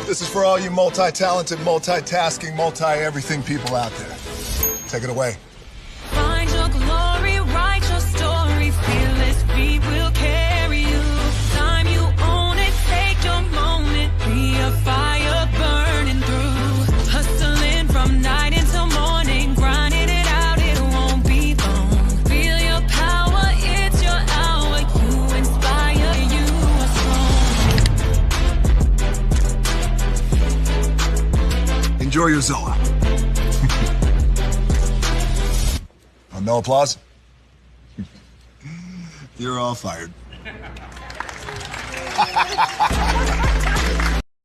This is for all you multi-talented, multitasking, multi-everything people out there. Take it away. Find your glory, write your story, fearless feet will carry you. Time you own it, take your moment, be a fire burning through. Hustling from night until morning, grinding it out, it won't be long. Feel your power, it's your hour, you inspire, you are strong. Enjoy your Zoa. No applause? You're all fired.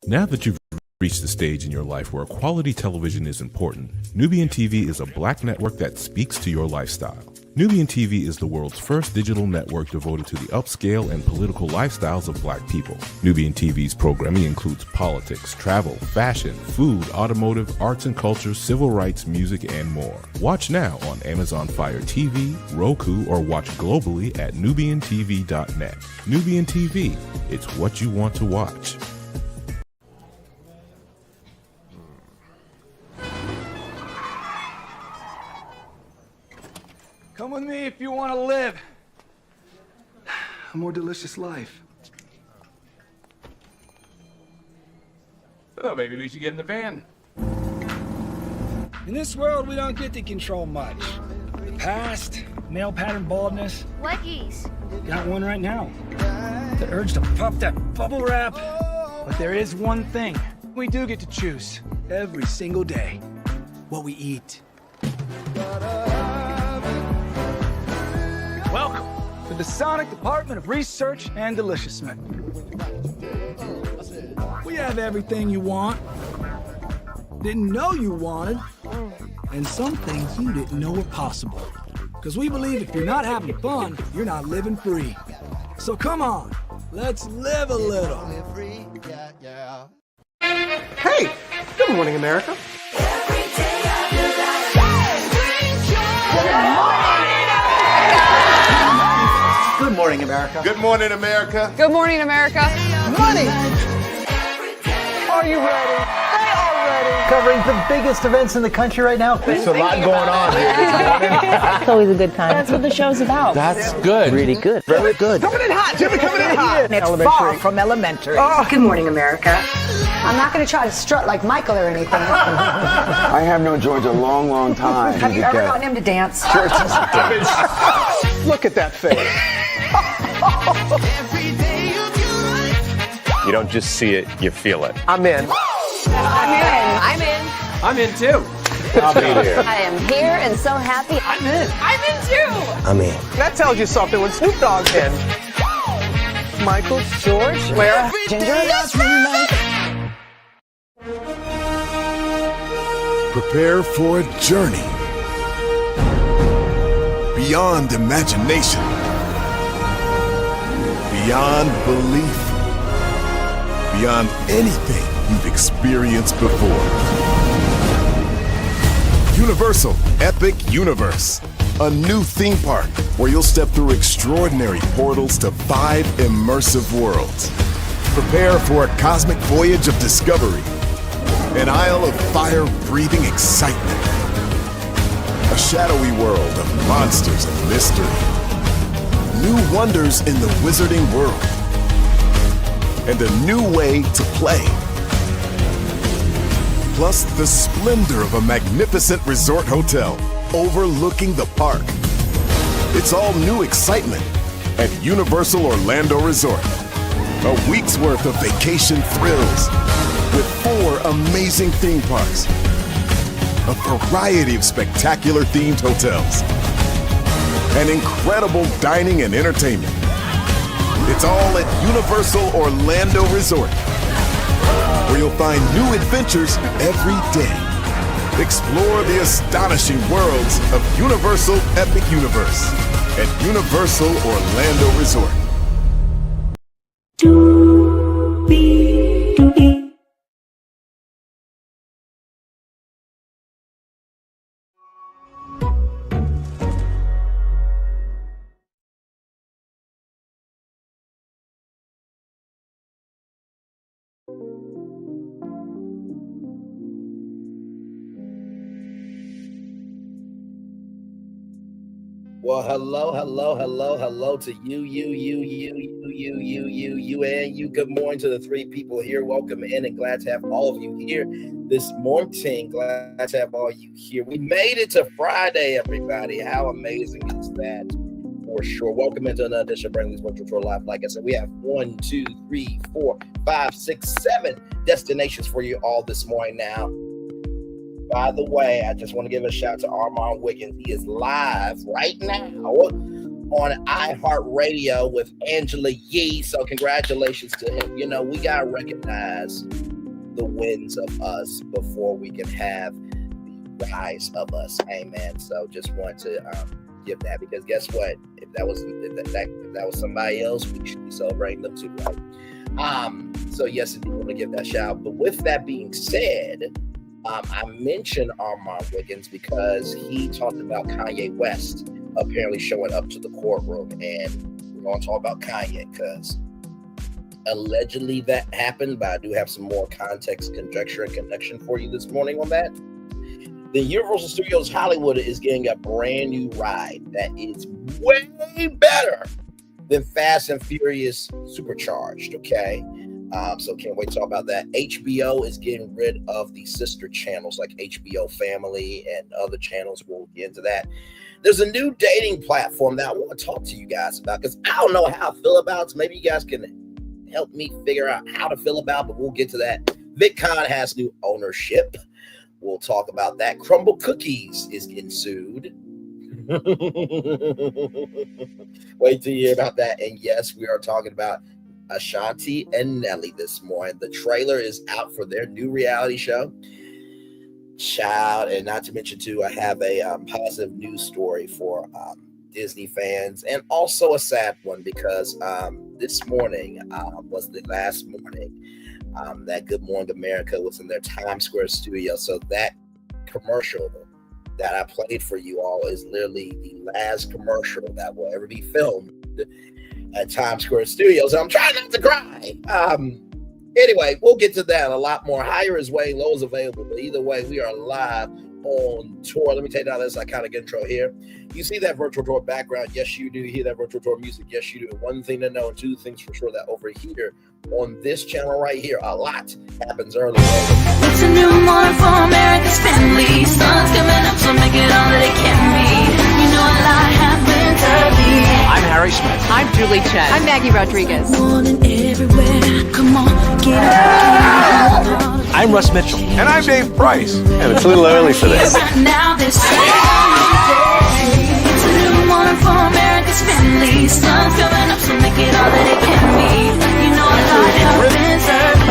Now that you've reached the stage in your life where quality television is important, Nubian TV is a black network that speaks to your lifestyle. Nubian TV is the world's first digital network devoted to the upscale and political lifestyles of black people. Nubian TV's programming includes politics, travel, fashion, food, automotive, arts and culture, civil rights, music, and more. Watch now on Amazon Fire TV, Roku, or watch globally at nubiantv.net. Nubian TV, it's what you want to watch. Come with me if you want to live a more delicious life. Oh, maybe we should get in the van. In this world, we don't get to control much. The past, male pattern baldness. Leggies. Got one right now. The urge to pop that bubble wrap. But there is one thing we do get to choose every single day: what we eat. Welcome to the Sonic Department of Research and Deliciousment. We have everything you want, didn't know you wanted, and some things you didn't know were possible. Because we believe if you're not having fun, you're not living free. So come on, let's live a little. Hey, good morning, America. Good morning, America. Good morning, America. Good morning, America. Money! Are you ready? They are ready. Covering the biggest events in the country right now. There's a lot going on here. It's always a good time. That's what the show's about. That's good. Really good. Very good. Coming in hot, Jimmy, coming in hot. It's far from elementary. Oh. Good morning, America. I'm not going to try to strut like Michael or anything. I have known George a long, long time. Have you ever gotten him to dance? Look at that face. You don't just see it, you feel it. I'm in. I'm in. I'm in too. I'll be there. I am here and so happy. I'm in. I'm in too. I'm in. That tells you something when Snoop Dogg's in. Michael, George, where? Ginger. Prepare for a journey beyond imagination, beyond belief, beyond anything you've experienced before. Universal Epic Universe, a new theme park where you'll step through extraordinary portals to 5 immersive worlds. Prepare for a cosmic voyage of discovery, an isle of fire-breathing excitement, a shadowy world of monsters and mystery, new wonders in the wizarding world, and a new way to play. Plus the splendor of a magnificent resort hotel overlooking the park. It's all new excitement at Universal Orlando Resort. A week's worth of vacation thrills with 4 amazing theme parks, a variety of spectacular themed hotels, and incredible dining and entertainment. It's all at Universal Orlando Resort, where you'll find new adventures every day. Explore the astonishing worlds of Universal Epic Universe at Universal Orlando Resort. Well, hello to you, and you. Good morning to the three people here. Welcome in and glad to have all of you here this morning. Glad to have all you here. We made it to Friday, everybody. How amazing is that? For sure. Welcome into another edition of Brandley's Virtual Tour Live. Like I said, we have 1, 2, 3, 4, 5, 6, 7 destinations for you all this morning now. By the way, I just want to give a shout out to Armand Wiggins. He is live right now on iHeartRadio with Angela Yee. So congratulations to him. You know, we got to recognize the wins of us before we can have the rise of us. Amen. So just want to give that, because guess what? If that was somebody else, we should be celebrating them too, right? So yes, I do want to give that shout out. But with that being said, I mentioned Armand Wiggins because he talked about Kanye West apparently showing up to the courtroom, and we're going to talk about Kanye because allegedly that happened, but I do have some more context, conjecture, and connection for you this morning on that. The Universal Studios Hollywood is getting a brand new ride that is way better than Fast and Furious Supercharged, okay? So can't wait to talk about that. HBO is getting rid of the sister channels like HBO Family and other channels. We'll get into that. There's a new dating platform that I want to talk to you guys about because I don't know how I feel about it. So maybe you guys can help me figure out how to feel about it, but we'll get to that. Vidcon has new ownership. We'll talk about that. Crumbl Cookies is getting sued. Wait till you hear about that. And yes, we are talking about Ashanti and Nelly this morning. The trailer is out for their new reality show. Child, and not to mention too, I have a positive news story for Disney fans, and also a sad one because this morning was the last morning that Good Morning America was in their Times Square studio. So that commercial that I played for you all is literally the last commercial that will ever be filmed at Times Square Studios. I'm trying not to cry. Anyway, we'll get to that a lot more. Higher is way, low is available. But either way, we are live on tour. Let me take down this iconic intro here. You see that virtual tour background? Yes, you do. You hear that virtual tour music? Yes, you do. One thing to know, and two things for sure, that over here on this channel right here, a lot happens early. It's a new morning for America's family. Sun's coming up, so make it all that it can be. You know a lot happens early. I'm Harry Smith. I'm Julie Chen. I'm Maggie Rodriguez. Morning everywhere. Come on, get up. I'm Russ Mitchell. And I'm Dave Price. And it's a little early for this. Right now, this it's a new morning for America's family. Sun's coming up, so make it all that it can be. You know a lot happens early.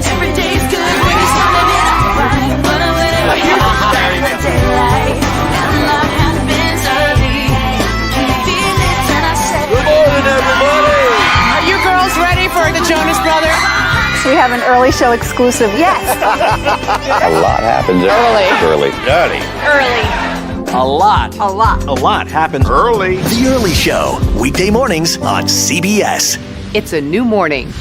Every day's good when you're starting it out right. But I'm waiting in the daylight. And a lot happens early. Can you feel it? And I say, Good morning, everybody. Are you girls ready for the Jonas Brothers? We have an early show exclusive. Yes. A lot happens early. A lot happens Early. The Early Show, weekday mornings on CBS. It's a new morning.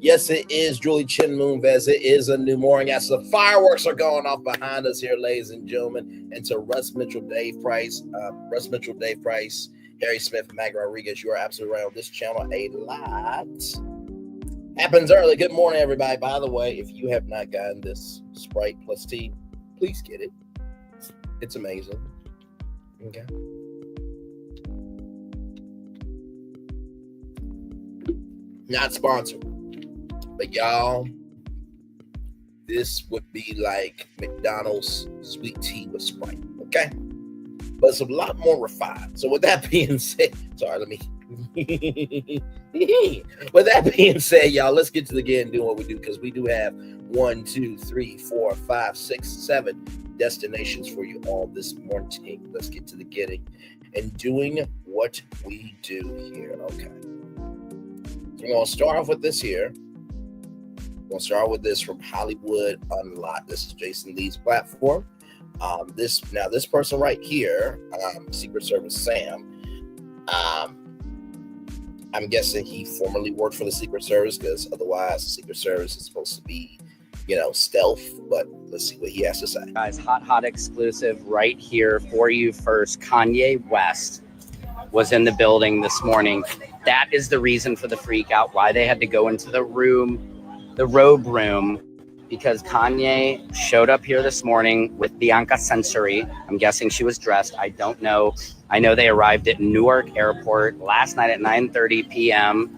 Yes, it is Julie Chen Moonves. It is a new morning as the fireworks are going off behind us here, ladies and gentlemen. And to Russ Mitchell, Dave Price, Harry Smith, Maggie Rodriguez, you are absolutely right on this channel. A lot happens early. Good morning, everybody. By the way, if you have not gotten this Sprite plus tea, please get it. It's amazing. Okay. Not sponsored. But y'all, this would be like McDonald's sweet tea with Sprite, okay? But it's a lot more refined. So with that being said, with that being said, y'all, let's get to the game and do what we do, because we do have 1, 2, 3, 4, 5, 6, 7 destinations for you all this morning. Let's get to the getting and doing what we do here, okay? So we're going to start off with this here. We'll start with this from Hollywood Unlocked. This is Jason Lee's platform. This person right here, Secret Service Sam, I'm guessing he formerly worked for the Secret Service, because otherwise the Secret Service is supposed to be, stealth. But let's see what he has to say. Guys, hot exclusive right here for you first. Kanye West was in the building this morning. That is the reason for the freak out, why they had to go into the robe room, because Kanye showed up here this morning with Bianca Censori. I'm guessing she was dressed. I don't know. I know they arrived at Newark Airport last night at 9:30 p.m.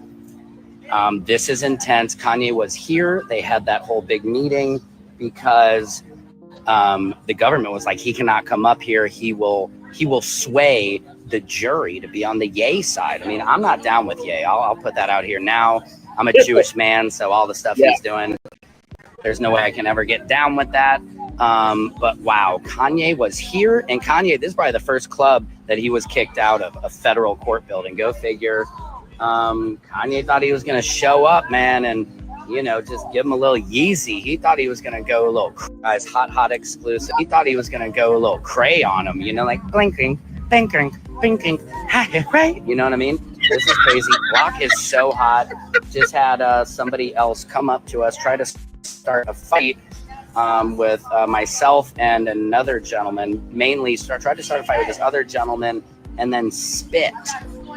This is intense. Kanye was here. They had that whole big meeting because the government was like, he cannot come up here. He will sway the jury to be on the Ye side. I mean, I'm not down with Ye. I'll put that out here now. I'm a Jewish man, so all the stuff he's doing, there's no way I can ever get down with that. But wow, Kanye was here, and Kanye, this is probably the first club that he was kicked out of, a federal court building. Go figure. Kanye thought he was going to show up, man, and just give him a little Yeezy. He thought he was going to go a little, guys, hot exclusive. He thought he was going to go a little cray on him, like blinking, right? You know what I mean? This is crazy. Block is so hot. Just had somebody else come up to us, try to start a fight with myself and another gentleman. Mainly tried to start a fight with this other gentleman and then spit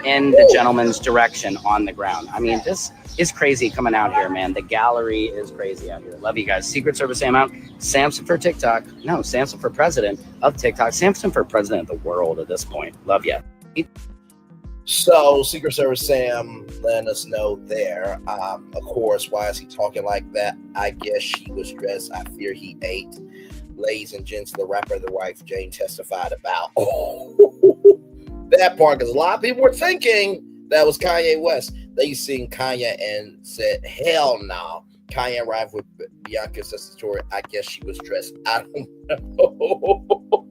in the gentleman's direction on the ground. I mean, this is crazy coming out here, man. The gallery is crazy out here. Love you guys. Secret Service Sam out. Samson for TikTok. No, Samson for president of TikTok. Samson for president of the world at this point. Love you. So Secret Service Sam letting us know there. Of course, why is he talking like that? I guess she was dressed. I fear he ate. Ladies and gents, the rapper, the wife, Jane testified about that part, because a lot of people were thinking that was Kanye West. They seen Kanye and said, hell no. Kanye arrived with Bianca Censori. I guess she was dressed. I don't know.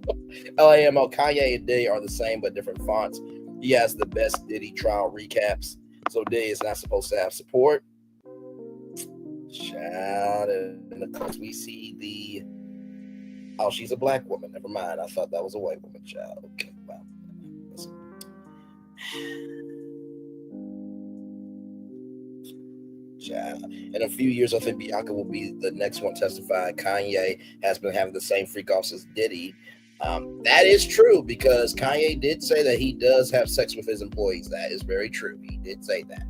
LAMO, Kanye and Diddy are the same but different fonts. He has the best Diddy trial recaps. So Diddy is not supposed to have support. Child, and of course we see the... Oh, she's a black woman. Never mind. I thought that was a white woman, child. Okay, wow. Child. In a few years, I think Bianca will be the next one testifying. Kanye has been having the same freak offs as Diddy. That is true, because Kanye did say that he does have sex with his employees. That is very true. He did say that.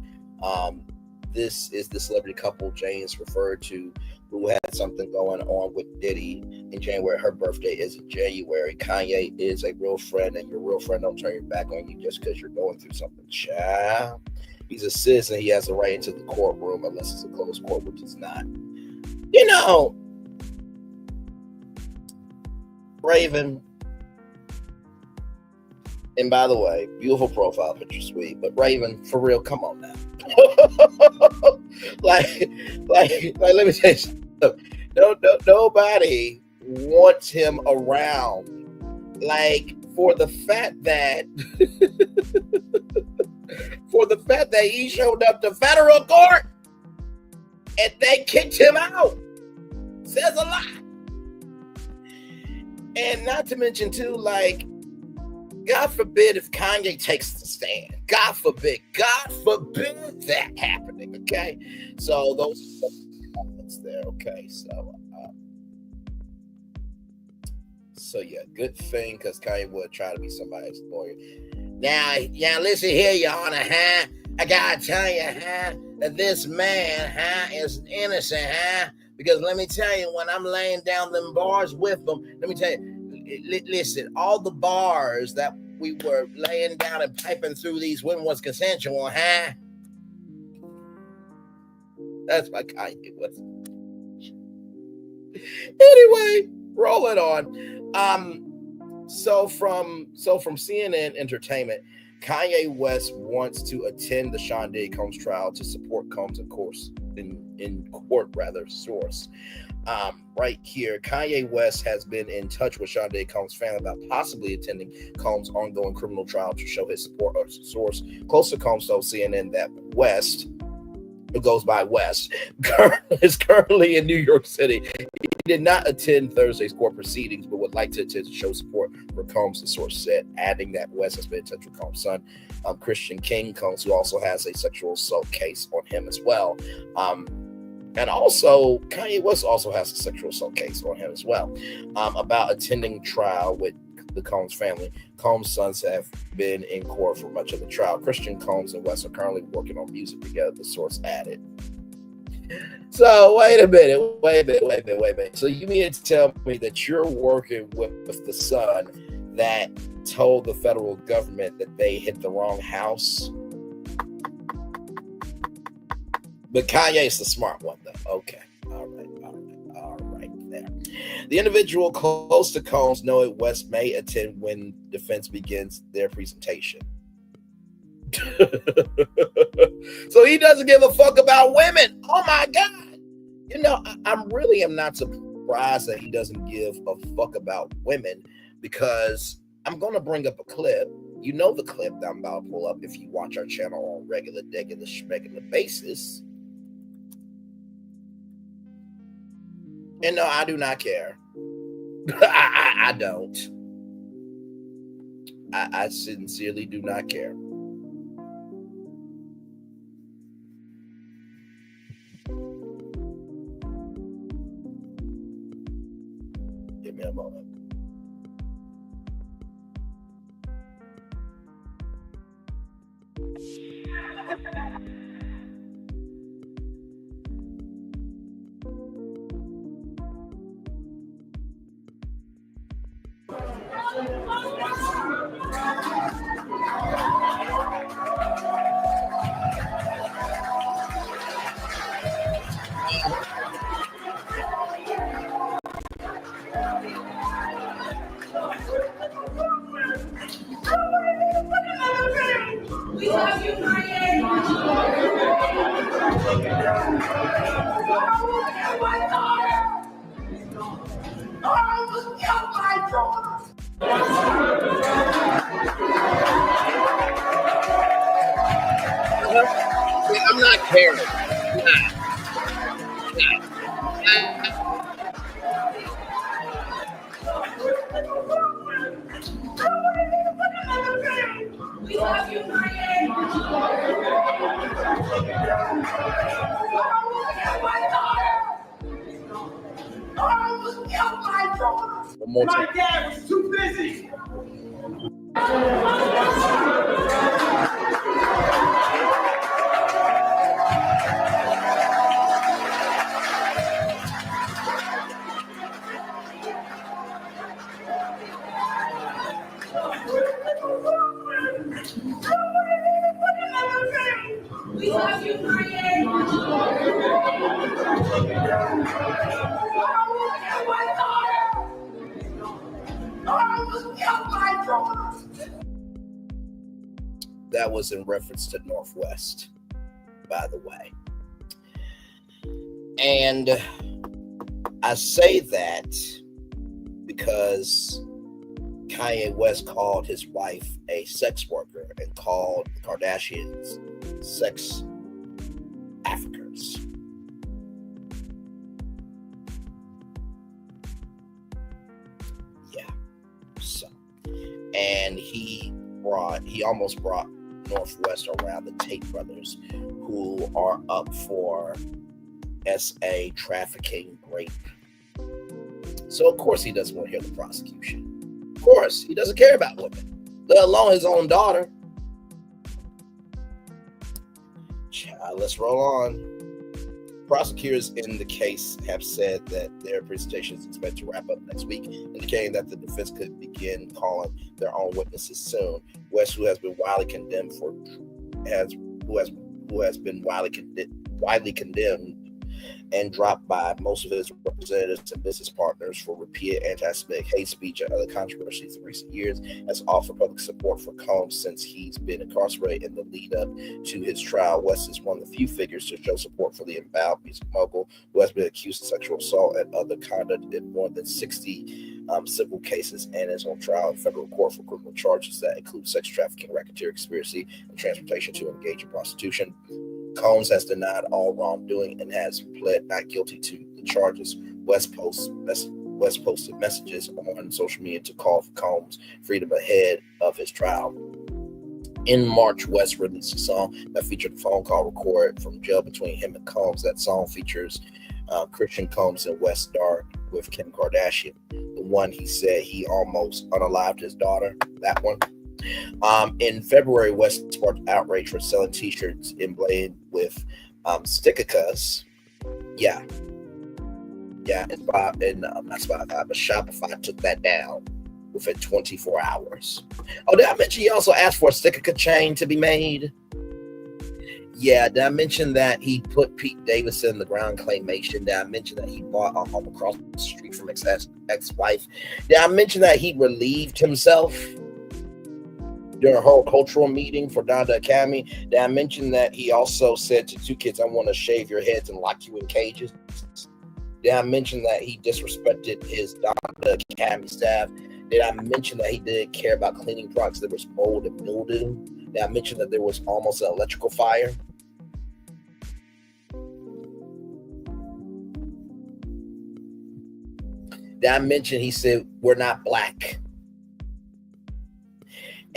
This is the celebrity couple Jane's referred to, who had something going on with Diddy in January. Her birthday is in January. Kanye is a real friend, and your real friend don't turn your back on you just because you're going through something. Child. He's a citizen. He has the right into the courtroom unless it's a closed court, which is not. Raven. And by the way, beautiful profile picture, sweet. But Raven, for real, come on now. like, let me tell you something. Nobody wants him around. Like, for the fact that he showed up to federal court and they kicked him out says a lot. And not to mention too, like, God forbid if Kanye takes the stand. God forbid that happening. Okay, so those comments there. Okay, so yeah, good thing, because Kanye would try to be somebody's lawyer. Now, listen here, Your Honor, huh? I gotta tell you, huh, that this man, huh, is innocent, huh? Because let me tell you, when I'm laying down them bars with them, let me tell you, listen, all the bars that we were laying down and piping through these women was consensual, huh? That's my Kanye West. Anyway, roll it on. So from CNN Entertainment, Kanye West wants to attend the Sean Diddy Combs trial to support Combs in court. Source. Right here, Kanye West has been in touch with Sean Diddy Combs' family about possibly attending Combs' ongoing criminal trial to show his support. A source close to Combs told CNN that West, who goes by West, is currently in New York City. He did not attend Thursday's court proceedings, but would like to attend to show support for Combs, the source said, adding that West has been in touch with Combs' son, Christian Kayne Combs, who also has a sexual assault case on him as well. And also, Kanye West also has a sexual assault case on him as well, about attending trial with the Combs family. Combs' sons have been in court for much of the trial. Christian Combs and West are currently working on music together, the source added. So wait a minute. So you mean to tell me that you're working with the son that told the federal government that they hit the wrong house? But Kanye's the smart one, though. Okay. All right there. The individual close to Combs know West may attend when defense begins their presentation. So he doesn't give a fuck about women. Oh my God. You know, I really am not surprised that he doesn't give a fuck about women, because I'm going to bring up a clip. You know the clip that I'm about to pull up if you watch our channel on regular basis. And no, I do not care. I don't. I sincerely do not care. Give me a moment. We love you, Kanye. I'm not caring. We love you, Kanye. My dad was too busy. We love you, Kanye. That was in reference to Northwest, by the way. And I say that because Kanye West called his wife a sex worker and called the Kardashians sex Africans. Yeah. So, and he almost brought Northwest around the Tate brothers, who are up for SA trafficking rape. So of course he doesn't want to hear the prosecution. Of course, he doesn't care about women, let alone his own daughter. Let's roll on. Prosecutors in the case have said that their presentation is expected to wrap up next week, indicating that the defense could begin calling their own witnesses soon. West, who has been widely condemned widely condemned and dropped by most of his representatives and business partners for repeated anti-Semitic hate speech and other controversies in recent years, has offered public support for Combs since he's been incarcerated in the lead-up to his trial. West is one of the few figures to show support for the involved music mogul, who has been accused of sexual assault and other conduct in more than 60 civil cases and is on trial in federal court for criminal charges that include sex trafficking, racketeering, conspiracy, and transportation to engage in prostitution. Combs has denied all wrongdoing and has pled not guilty to the charges. West posted messages on social media to call for Combs' freedom ahead of his trial. In March, West released a song that featured a phone call recorded from jail between him and Combs. That song features Christian Combs and West starred with Kim Kardashian. The one he said he almost unalived his daughter. That one. In February, West sparked outrage for selling T-shirts embellished with Stickicus. Yeah, and not Spotify, but Shopify took that down within 24 hours. Oh, did I mention he also asked for a Stickica chain to be made? Yeah, did I mention that he put Pete Davidson in the ground claymation? Did I mention that he bought a home across the street from ex-wife? Did I mention that he relieved himself during a whole cultural meeting for Donda Academy? Did I mention that he also said to 2 kids, I want to shave your heads and lock you in cages? Did I mention that he disrespected his Donda Academy staff? Did I mention that he didn't care about cleaning products? There was mold and mildew. Did I mention that there was almost an electrical fire? Did I mention he said we're not black?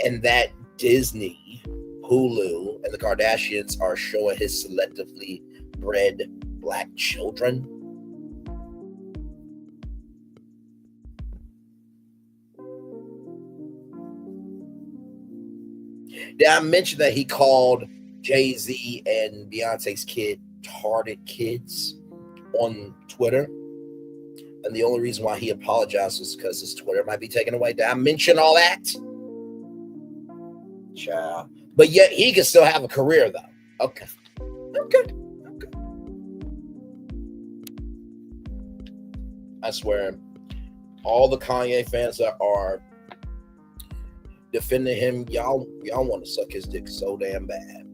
And that Disney, Hulu, and the Kardashians are showing his selectively bred black children? Did I mention that he called Jay-Z and Beyonce's kid retarded kids on Twitter? And the only reason why he apologized was because his Twitter might be taken away. Did I mention all that? Child. But yet he can still have a career, though. Okay. I swear, all the Kanye fans that are defending him, y'all want to suck his dick so damn bad.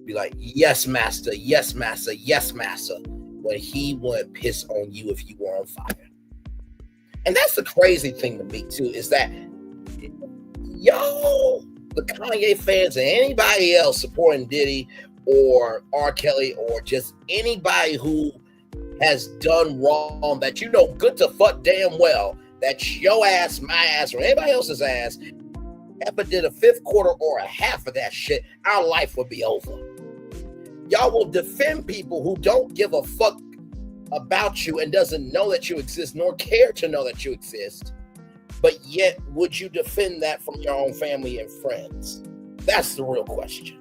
Be like, yes, master, yes, master, yes, master, when he wouldn't piss on you if you were on fire. And that's the crazy thing to me, too, is that y'all, the Kanye fans and anybody else supporting Diddy or R. Kelly or just anybody who has done wrong that you know good to fuck damn well that your ass, my ass, or anybody else's ass ever did a fifth quarter or a half of that shit, our life would be over. Y'all will defend people who don't give a fuck about you and doesn't know that you exist nor care to know that you exist. But yet, would you defend that from your own family and friends? That's the real question.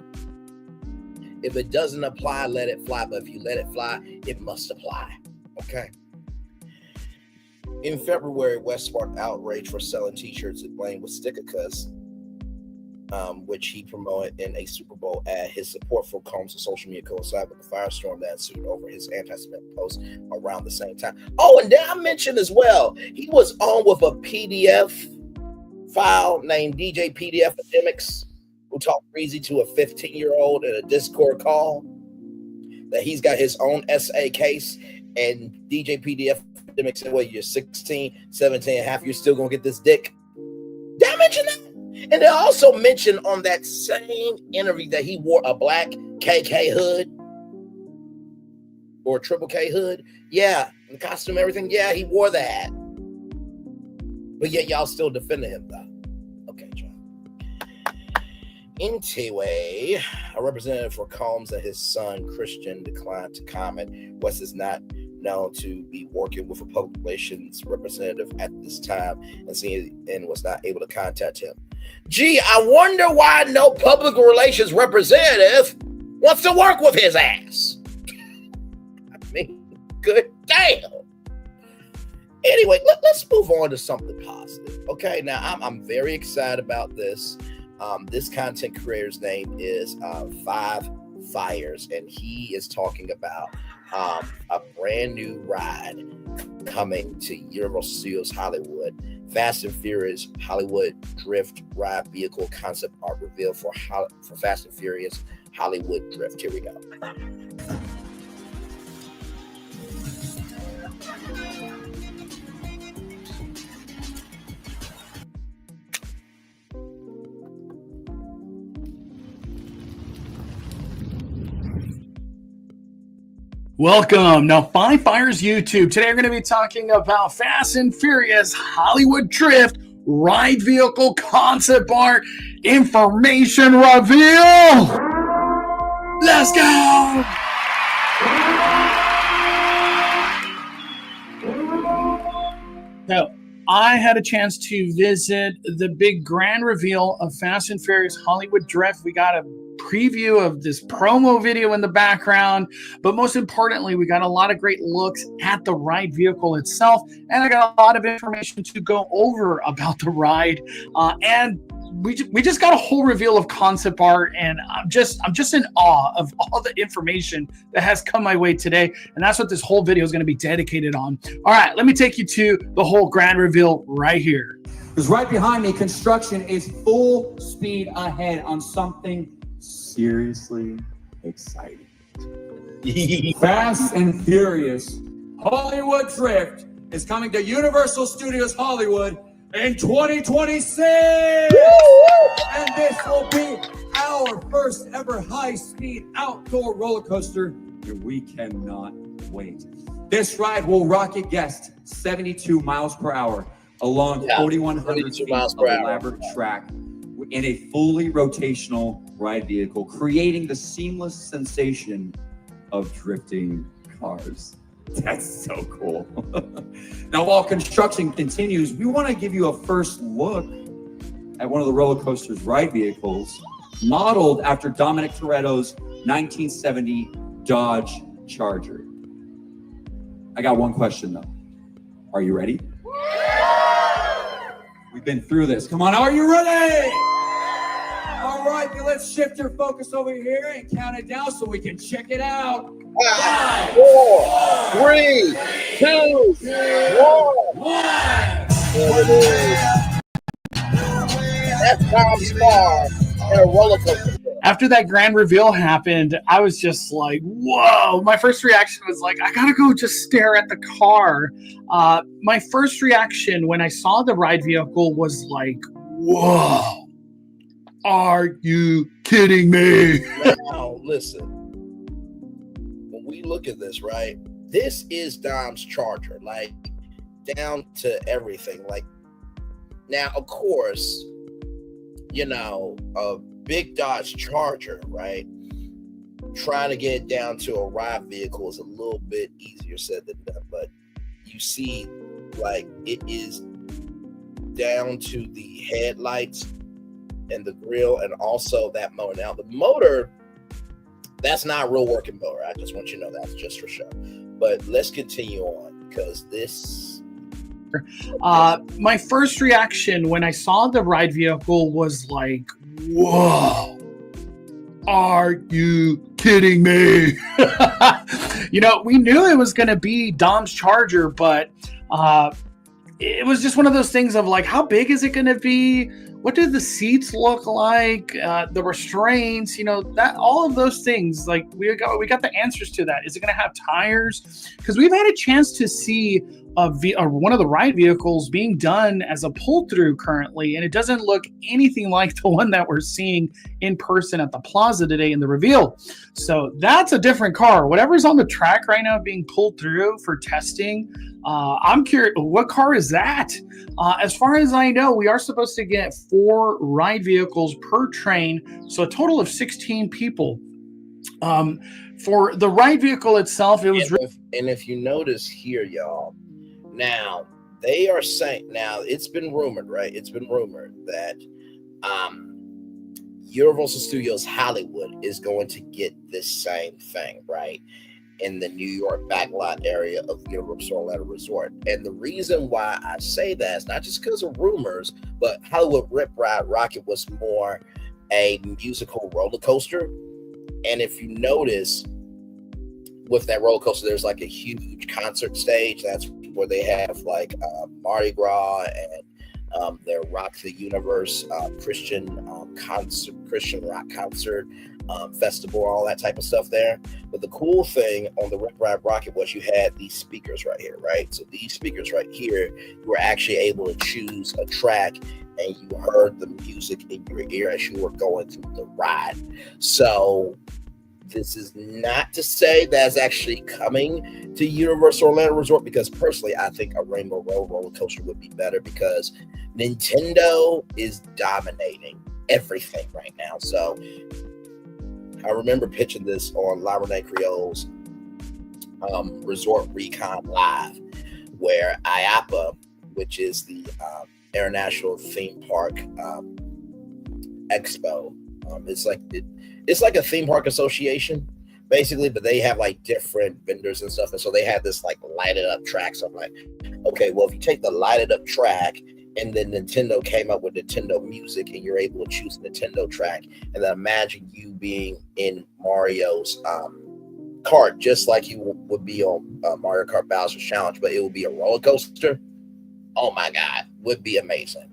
If it doesn't apply, let it fly. But if you let it fly, it must apply. Okay? In February, West sparked outrage for selling T-shirts and playing with Stickicus, which he promoted in a Super Bowl ad. His support for Combs' social media coincided with the firestorm that ensued over his anti-Semitic post around the same time. Oh, and then I mentioned as well, he was on with a PDF file named DJ PDF Academics, who talked crazy to a 15-year-old in a Discord call, that he's got his own SA case, and DJ PDF Academics said, well, you're 16, 17 and a half, you're still going to get this dick. Did I mention that? And they also mentioned on that same interview that he wore a black KK hood or triple K hood. Yeah, the costume, everything. Yeah, he wore that. But yet y'all still defending him, though. Okay, John. Anyway, a representative for Combs and his son, Christian, declined to comment. West is not known to be working with a public relations representative at this time and was not able to contact him. Gee, I wonder why no public relations representative wants to work with his ass. I mean, good damn. Anyway, let's move on to something positive. Okay, now I'm very excited about this. This content creator's name is Five Fires, and he is talking about a brand new ride coming to Universal Studios Hollywood. Fast and Furious Hollywood Drift Ride Vehicle concept art revealed for Fast and Furious Hollywood Drift. Here we go. Welcome. Now, Five Fires YouTube. Today we're going to be talking about Fast and Furious Hollywood Drift ride vehicle concept art information reveal. Let's go. So I had a chance to visit the big grand reveal of Fast and Furious Hollywood Drift. We got a preview of this promo video in the background, but most importantly, we got a lot of great looks at the ride vehicle itself, and I got a lot of information to go over about the ride, and we just got a whole reveal of concept art, and I'm just in awe of all the information that has come my way today, and that's what this whole video is going to be dedicated on. All right, let me take you to the whole grand reveal right here. Because right behind me, construction is full speed ahead on something seriously exciting. Fast and Furious Hollywood Drift is coming to Universal Studios Hollywood in 2026! And this will be our first ever high-speed outdoor roller coaster, and we cannot wait. This ride will rocket guests 72 miles per hour along 4,100 feet of elaborate track in a fully rotational ride vehicle, creating the seamless sensation of drifting cars. That's so cool. Now, while construction continues, we want to give you a first look at one of the roller coaster's ride vehicles, modeled after Dominic Toretto's 1970 Dodge Charger. I got one question though. Are you ready? We've been through this. Come on, are you ready? All right, then let's shift your focus over here and count it down so we can check it out. 5, 4, 3, 2, 1. There it is. That's Tom's car in a roller coaster. After that grand reveal happened, I was just like, whoa. My first reaction was like, I gotta go just stare at the car. My first reaction when I saw the ride vehicle was like, whoa. Are you kidding me? Now, listen. When we look at this, right? This is Dom's Charger, like down to everything. Like, now, of course, you know, a big Dodge Charger, right? Trying to get it down to a ride vehicle is a little bit easier said than done, but you see, like, it is down to the headlights and the grill, and also that motor. Now, the motor, that's not a real working motor. I just want you to know that's just for show. But let's continue on, because this... my first reaction when I saw the ride vehicle was like, whoa. Are you kidding me? You know, we knew it was going to be Dom's Charger, but it was just one of those things of like, how big is it going to be? What do the seats look like? The restraints, you know, that all of those things. Like we got the answers to that. Is it going to have tires? Because we've had a chance to see one of the ride vehicles being done as a pull-through currently, and it doesn't look anything like the one that we're seeing in person at the plaza today in the reveal. So that's a different car. Whatever's on the track right now being pulled through for testing, I'm curious, what car is that? As far as I know, we are supposed to get 4 ride vehicles per train, so a total of 16 people. For the ride vehicle itself, it was... And if you notice here, y'all, now, they are saying, now it's been rumored, right? It's been rumored that Universal Studios Hollywood is going to get this same thing, right? In the New York backlot area of Universal Orlando Resort. And the reason why I say that is not just because of rumors, but Hollywood Rip Ride Rocket was more a musical roller coaster. And if you notice, with that roller coaster, there's like a huge concert stage. That's where they have like Mardi Gras and their Rock the Universe Christian rock concert festival, all that type of stuff there. But the cool thing on the Rip Ride Rocket was you had these speakers right here, right? So these speakers right here, you were actually able to choose a track and you heard the music in your ear as you were going through the ride. So this is not to say that's actually coming to Universal Orlando Resort because personally, I think a Rainbow Road roller coaster would be better because Nintendo is dominating everything right now. So I remember pitching this on La Renee Creole's Resort Recon Live, where IAPA, which is the International Theme Park Expo, it's like a theme park association basically, but they have like different vendors and stuff, and so they have this like lighted up track. So I'm like, okay, well, if you take the lighted up track and then Nintendo came up with Nintendo Music and you're able to choose Nintendo track, and then imagine you being in Mario's kart, just like you would be on Mario Kart Bowser's Challenge, but it would be a roller coaster. Oh my God, would be amazing.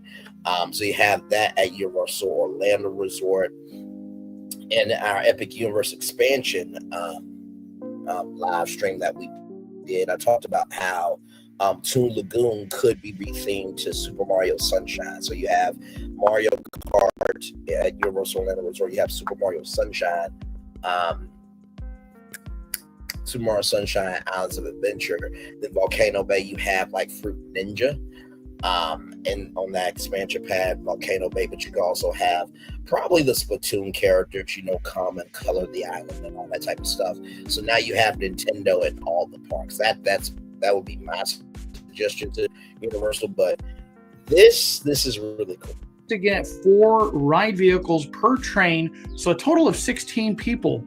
So you have that at Universal Orlando Resort. And our Epic Universe expansion live stream that we did, I talked about how Toon Lagoon could be rethemed to Super Mario Sunshine. So you have Mario Kart at Universal Orlando Resort. You have Super Mario Sunshine, Super Mario Sunshine Islands of Adventure. Then Volcano Bay, you have like Fruit Ninja. And on that expansion pad, Volcano Bay, but you can also have probably the Splatoon characters, come and color the island and all that type of stuff. So now you have Nintendo in all the parks. That would be my suggestion to Universal, but this is really cool. To get 4 ride vehicles per train, so a total of 16 people.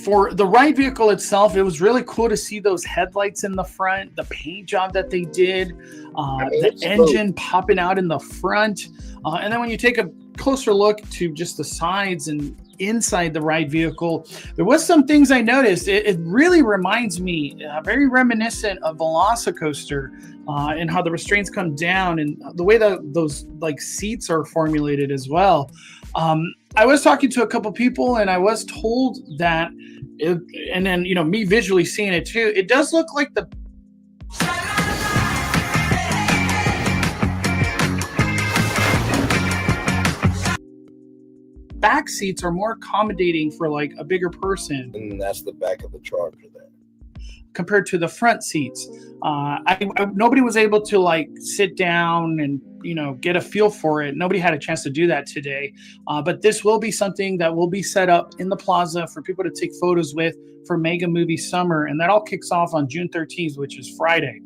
For the ride vehicle itself, it was really cool to see those headlights in the front, the paint job that they did, the engine popping out in the front. And then when you take a closer look to just the sides and inside the ride vehicle, there was some things I noticed. It really reminds me, very reminiscent of Velocicoaster, and how the restraints come down and the way that those like seats are formulated as well. I was talking to a couple people and I was told that, and then, me visually seeing it too, it does look like the back seats are more accommodating for like a bigger person. And that's the back of the Charger there. Compared to the front seats. Nobody was able to like sit down and, get a feel for it. Nobody had a chance to do that today. But this will be something that will be set up in the plaza for people to take photos with for Mega Movie Summer. And that all kicks off on June 13th, which is Friday.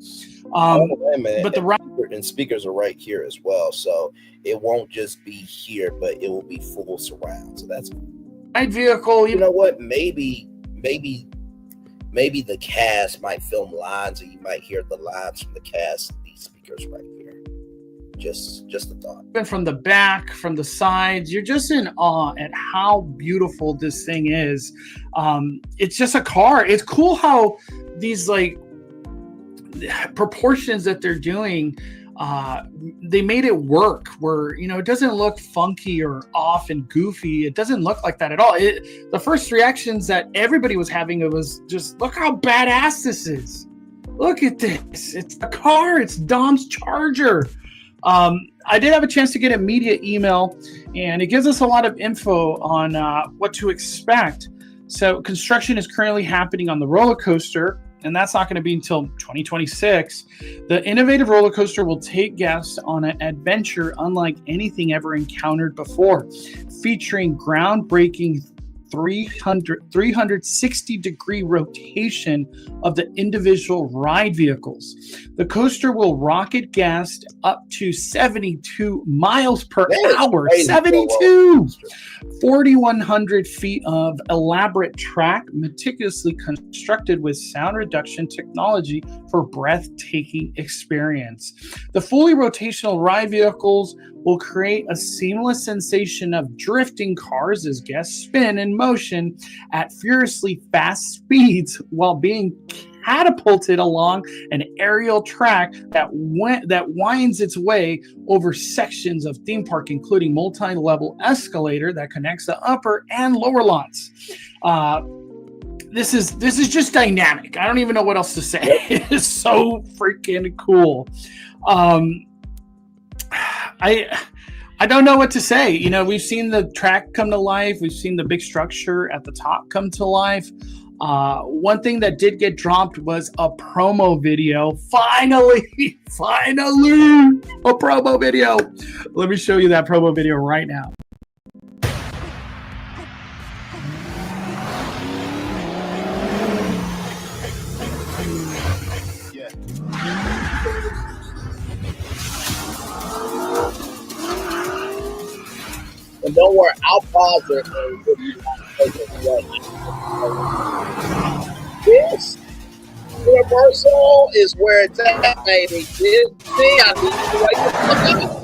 But the ride and speakers are right here as well. So it won't just be here, but it will be full surround. So that's cool. Ride vehicle. You know what? Maybe the cast might film lines and you might hear the lines from the cast, these speakers right here. Just a thought. Even from the back, from the sides, you're just in awe at how beautiful this thing is. It's just a car. It's cool how these like proportions that they're doing, they made it work where, it doesn't look funky or off and goofy. It doesn't look like that at all. The first reactions that everybody was having, it was just, look how badass this is. Look at this. It's a car. It's Dom's Charger. I did have a chance to get a media email, and it gives us a lot of info on what to expect. So construction is currently happening on the roller coaster, and that's not going to be until 2026. The innovative roller coaster will take guests on an adventure unlike anything ever encountered before, featuring groundbreaking 360-degree rotation of the individual ride vehicles. The coaster will rocket guests up to 72 miles per hour. 72! 4,100 feet of elaborate track, meticulously constructed with sound reduction technology for breathtaking experience. The fully rotational ride vehicles will create a seamless sensation of drifting cars as guests spin in motion at furiously fast speeds while being catapulted along an aerial track that winds its way over sections of theme park, including multi-level escalator that connects the upper and lower lots. This is just dynamic. I don't even know what else to say. It is so freaking cool. I don't know what to say. We've seen the track come to life. We've seen the big structure at the top come to life. One thing that did get dropped was a promo video. Finally, a promo video. Let me show you that promo video right now. And don't worry, I'll pause it. This Universal is where it's at, baby. See, I need to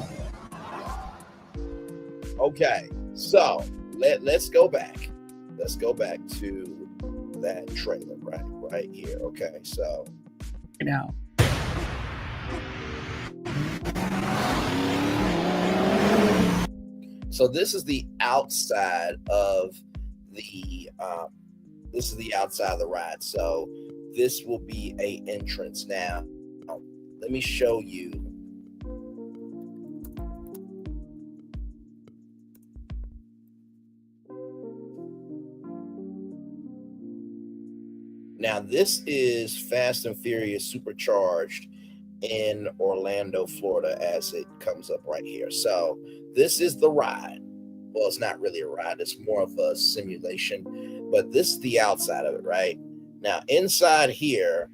wait. Okay, so let's go back. Let's go back to that trailer right here. Okay, so now. So this is the outside of the outside of the ride. So this will be a entrance. Now, let me show you. Now this is Fast and Furious Supercharged in Orlando, Florida, as it comes up right here. So this is the ride. Well, it's not really a ride, it's more of a simulation, but this is the outside of it, right? Now inside here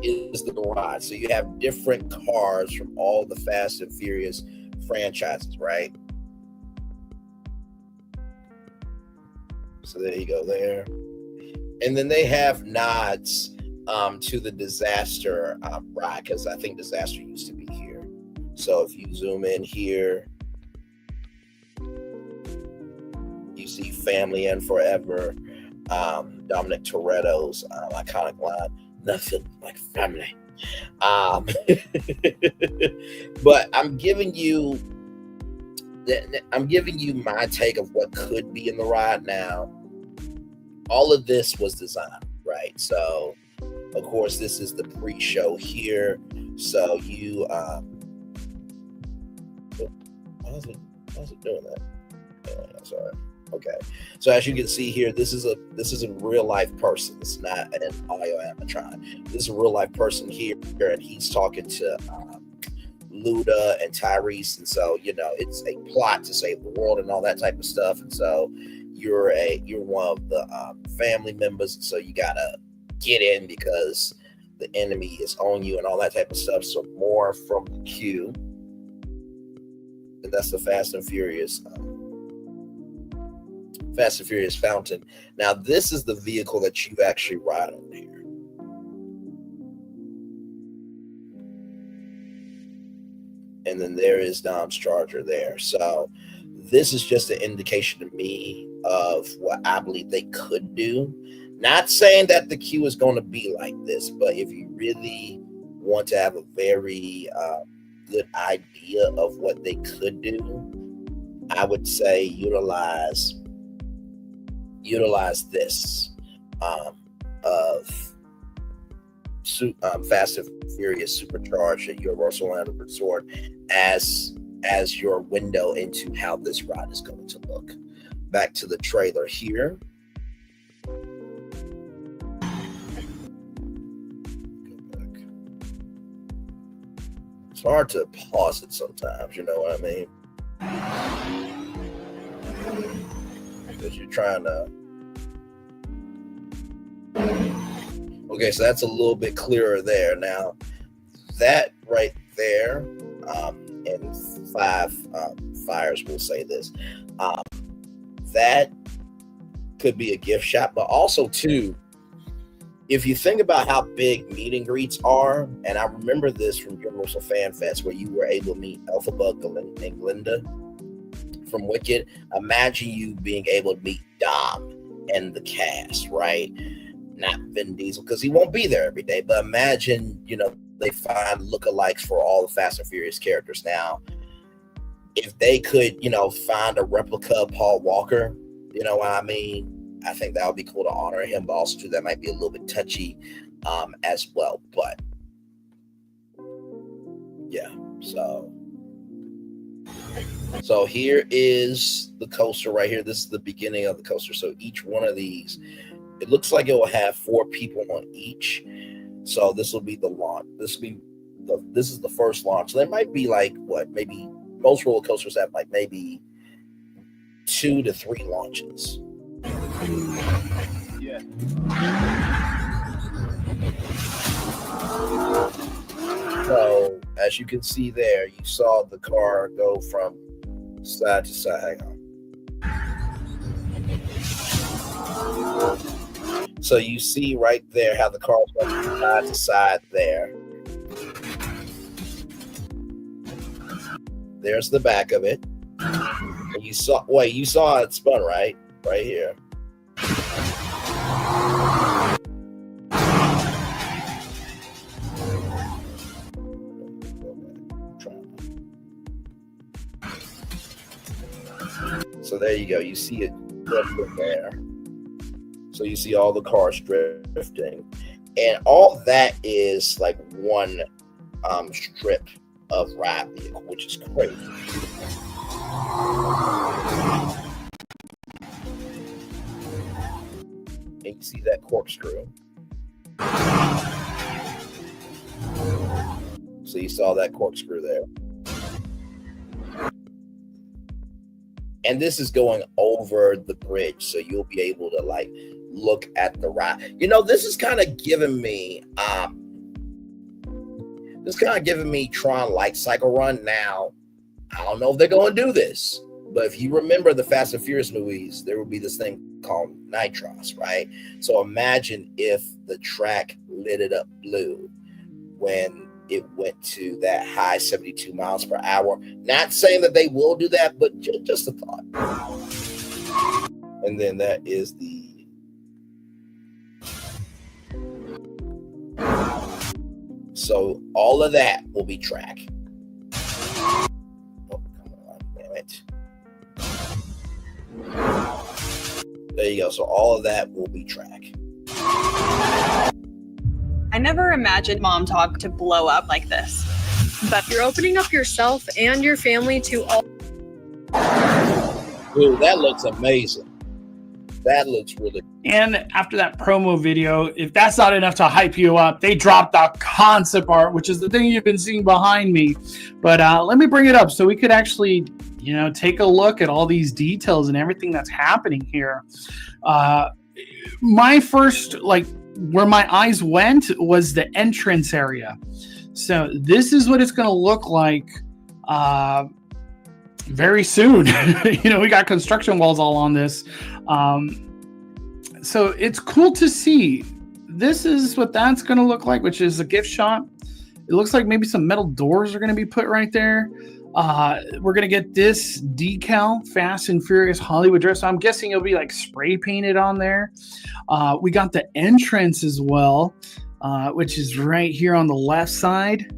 is the garage. So you have different cars from all the Fast and Furious franchises, right? So there you go there. And then they have nods to the Disaster ride, because I think Disaster used to be here. So if you zoom in here, you see Family and Forever, Dominic Toretto's iconic line, "Nothing like family." But I'm giving you my take of what could be in the ride. Now, all of this was designed, right? So of course, this is the pre-show here. So you, how's it doing that? Oh, sorry. Okay. So as you can see here, this is a real life person. It's not an audio animatronic. This is a real life person here, and he's talking to Luda and Tyrese, and so it's a plot to save the world and all that type of stuff. And so you're one of the family members, so you gotta get in because the enemy is on you and all that type of stuff. So more from the queue, and that's the Fast and Furious fountain. Now this is the vehicle that you actually ride on here. And then there is Dom's Charger there. So this is just an indication to me of what I believe they could do. Not saying that the queue is going to be like this, but if you really want to have a very good idea of what they could do, I would say utilize this of Fast and Furious Supercharged at Universal Orlando Resort as your window into how this ride is going to look. Back to the trailer here. It's hard to pause it sometimes, you know what I mean? Because you're trying to... Okay, so that's a little bit clearer there. Now, that right there, and five fires will say this, that could be a gift shop, but also too, if you think about how big meet and greets are, and I remember this from Universal Fan Fest where you were able to meet Elphaba and Glinda from Wicked. Imagine you being able to meet Dom and the cast, right? Not Vin Diesel, because he won't be there every day, but imagine, they find lookalikes for all the Fast and Furious characters. Now, if they could, find a replica of Paul Walker, you know what I mean? I think that would be cool to honor him, but also too, that might be a little bit touchy as well. But yeah, so here is the coaster right here. This is the beginning of the coaster. So each one of these It looks like it will have 4 people on each. So this will be the launch. This is the first launch. So there might be like maybe most roller coasters have like maybe 2 to 3 launches. Yeah. So as you can see there, you saw the car go from side to side. Hang on. So you see right there how the car goes from side to side there. There's the back of it. And you saw it spun right here. So there you go. You see it drifting there. So you see all the cars drifting. And all that is like one strip of ride vehicle, which is crazy. And you see that corkscrew. So you saw that corkscrew there. And this is going over the bridge, so you'll be able to like look at the ride. You know, this is kind of giving me Tron Light Cycle Run. Now, I don't know if they're going to do this, but if you remember the Fast and Furious movies, there will be this thing called nitros, right? So imagine if the track lit it up blue when it went to that high 72 miles per hour. Not saying that they will do that, but just a thought. And then that is the so all of that will be track. Oh, come on, damn it. There you go. So all of that will be track. I never imagined Mom Talk to blow up like this. But you're opening up yourself and your family to all. Ooh, that looks amazing. That looks really. And after that promo video, if that's not enough to hype you up, they dropped the concept art, which is the thing you've been seeing behind me. But let me bring it up so we could actually, take a look at all these details and everything that's happening here. My first, where my eyes went was the entrance area. So this is what it's going to look like very soon. We got construction walls all on this. So it's cool to see. This is what that's going to look like, which is a gift shop. It looks like maybe some metal doors are going to be put right there. We're going to get this decal, Fast and Furious Hollywood Drift. So I'm guessing it'll be like spray painted on there. We got the entrance as well, which is right here on the left side.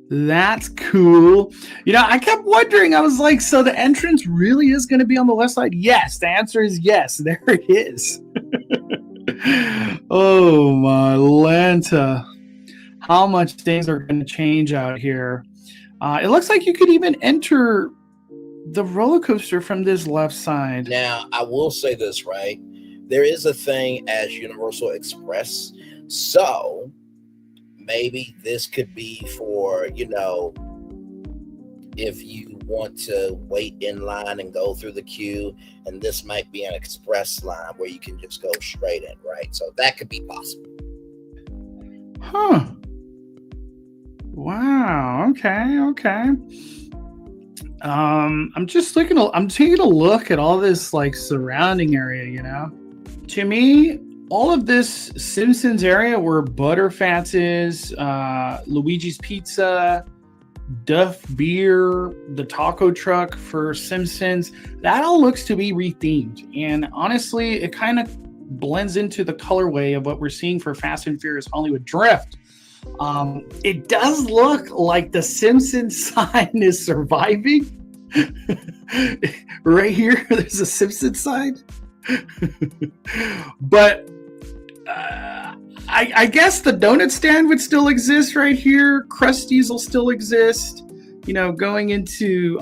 That's cool. I kept wondering, I was like, so the entrance really is going to be on the left side? Yes, the answer is yes. There it is. Oh, my Lanta. How much things are going to change out here. It looks like you could even enter the roller coaster from this left side. Now, I will say this, right? There is a thing as Universal Express. So maybe this could be for, if you want to wait in line and go through the queue, and this might be an express line where you can just go straight in, right? So that could be possible. Huh. Wow. Okay. I'm taking a look at all this surrounding area, To me, all of this Simpsons area where Butterfats is, Luigi's Pizza, Duff Beer, the taco truck for Simpsons, that all looks to be rethemed. And honestly, it kind of blends into the colorway of what we're seeing for Fast and Furious Hollywood Drift. It does look like the Simpsons sign is surviving. Right here, there's a Simpsons sign. But I guess the donut stand would still exist right here. Krusty's will still exist. Going into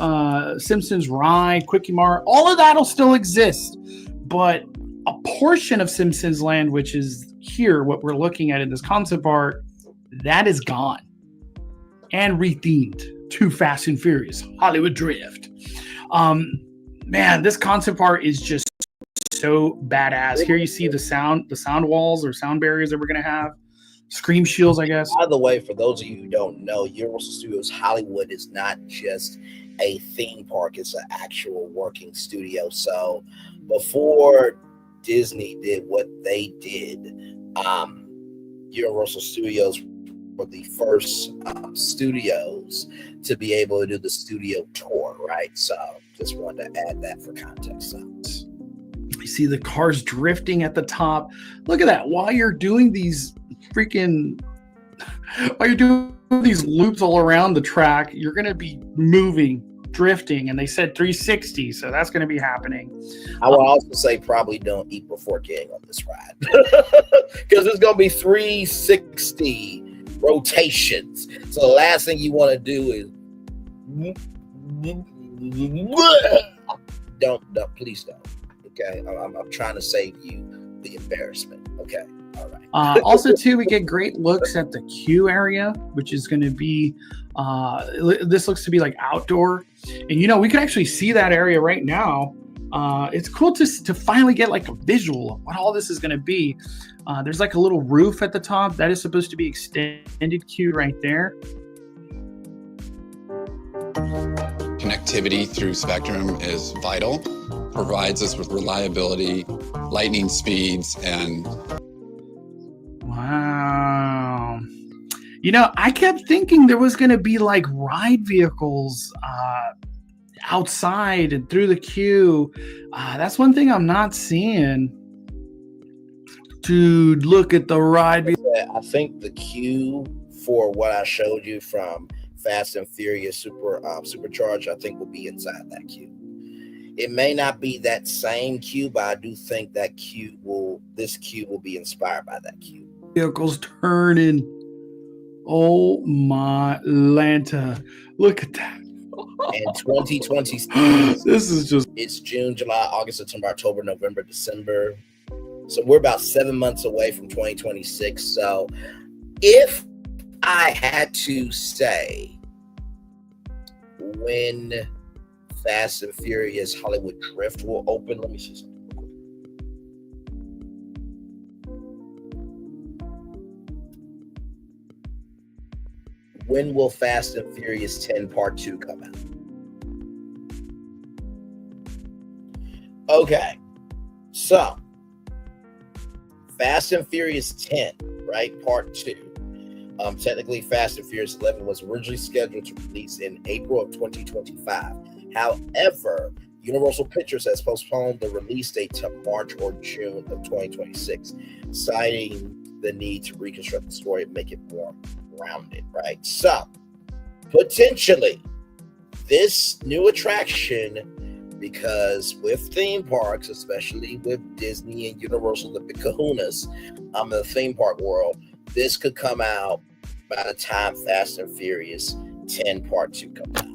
Simpsons Ride, Quickie Mart, all of that will still exist. But a portion of Simpsons Land, which is here, what we're looking at in this concept art, that is gone and rethemed to Fast and Furious Hollywood Drift. Man, this concept art is just so badass. Here you see the sound walls or sound barriers that we're gonna have, scream shields, I guess. By the way, for those of you who don't know, Universal Studios Hollywood is not just a theme park; it's an actual working studio. So before Disney did what they did, Universal Studios were the first studios to be able to do the studio tour, right? So just wanted to add that for context. You see the cars drifting at the top. Look at that. While you're doing these loops all around the track, you're going to be moving, drifting, and they said 360, so that's going to be happening. I will also say probably don't eat before getting on this ride because it's going to be 360 rotations. So the last thing you want to do is don't, please don't. Okay, I'm trying to save you the embarrassment. Okay, all right. Also, too, we get great looks at the queue area, which is going to be. This looks to be like outdoor, and we can actually see that area right now. It's cool to finally get like a visual of what all this is going to be. There's like a little roof at the top that is supposed to be extended queue right there. Connectivity through Spectrum is vital. Provides us with reliability, lightning speeds, and wow. I kept thinking there was going to be like ride vehicles outside and through the queue. That's one thing I'm not seeing. Dude, look at the ride. I think the queue for what I showed you from Fast and Furious Supercharged, I think will be inside that queue. It may not be that same queue, but I do think that this queue will be inspired by that queue. Vehicles turning. Oh my Lanta. Look at that. In 2026, this is just. It's June, July, August, September, October, November, December. So we're about 7 months away from 2026. So if I had to say when Fast and Furious Hollywood Drift will open, let me see something. When will Fast and Furious 10 Part 2 come out? Okay, so Fast and Furious 10, right? Part 2. Technically, Fast and Furious 11 was originally scheduled to release in April of 2025. However, Universal Pictures has postponed the release date to March or June of 2026, citing the need to reconstruct the story and make it more rounded, right? So, potentially, this new attraction, because with theme parks, especially with Disney and Universal, the big kahunas in the theme park world, this could come out by the time Fast and Furious 10 Part 2 comes out.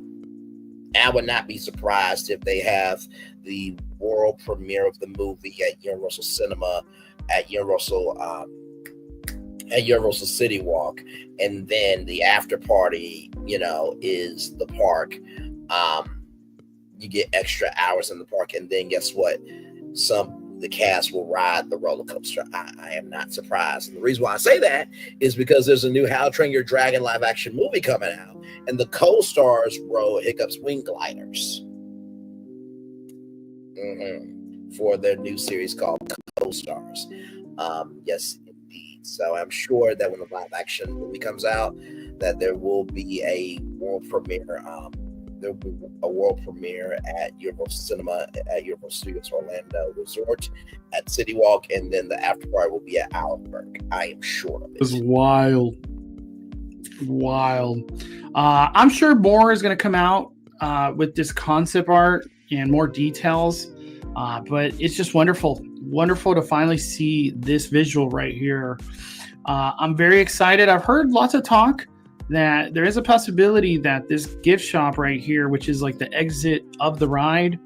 I would not be surprised if they have the world premiere of the movie at Universal Cinema, at Universal City Walk, and then the after party, is the park. You get extra hours in the park, and then guess what? The cast will ride the roller coaster. I am not surprised. And the reason why I say that is because there's a new How to Train Your Dragon live action movie coming out, and the co-stars rode Hiccup's wing gliders for their new series called Co-Stars. Yes, indeed. So I'm sure that when the live action movie comes out, that there will be a world premiere. There will be a world premiere at Universal Cinema, at Universal Studios Orlando Resort, at City Walk, and then the after party will be at Allenberg. I am sure of it. It's wild. I'm sure more is going to come out with this concept art and more details, but it's just wonderful to finally see this visual right here. I'm very excited. I've heard lots of talk that there is a possibility that this gift shop right here, which is like the exit of the ride,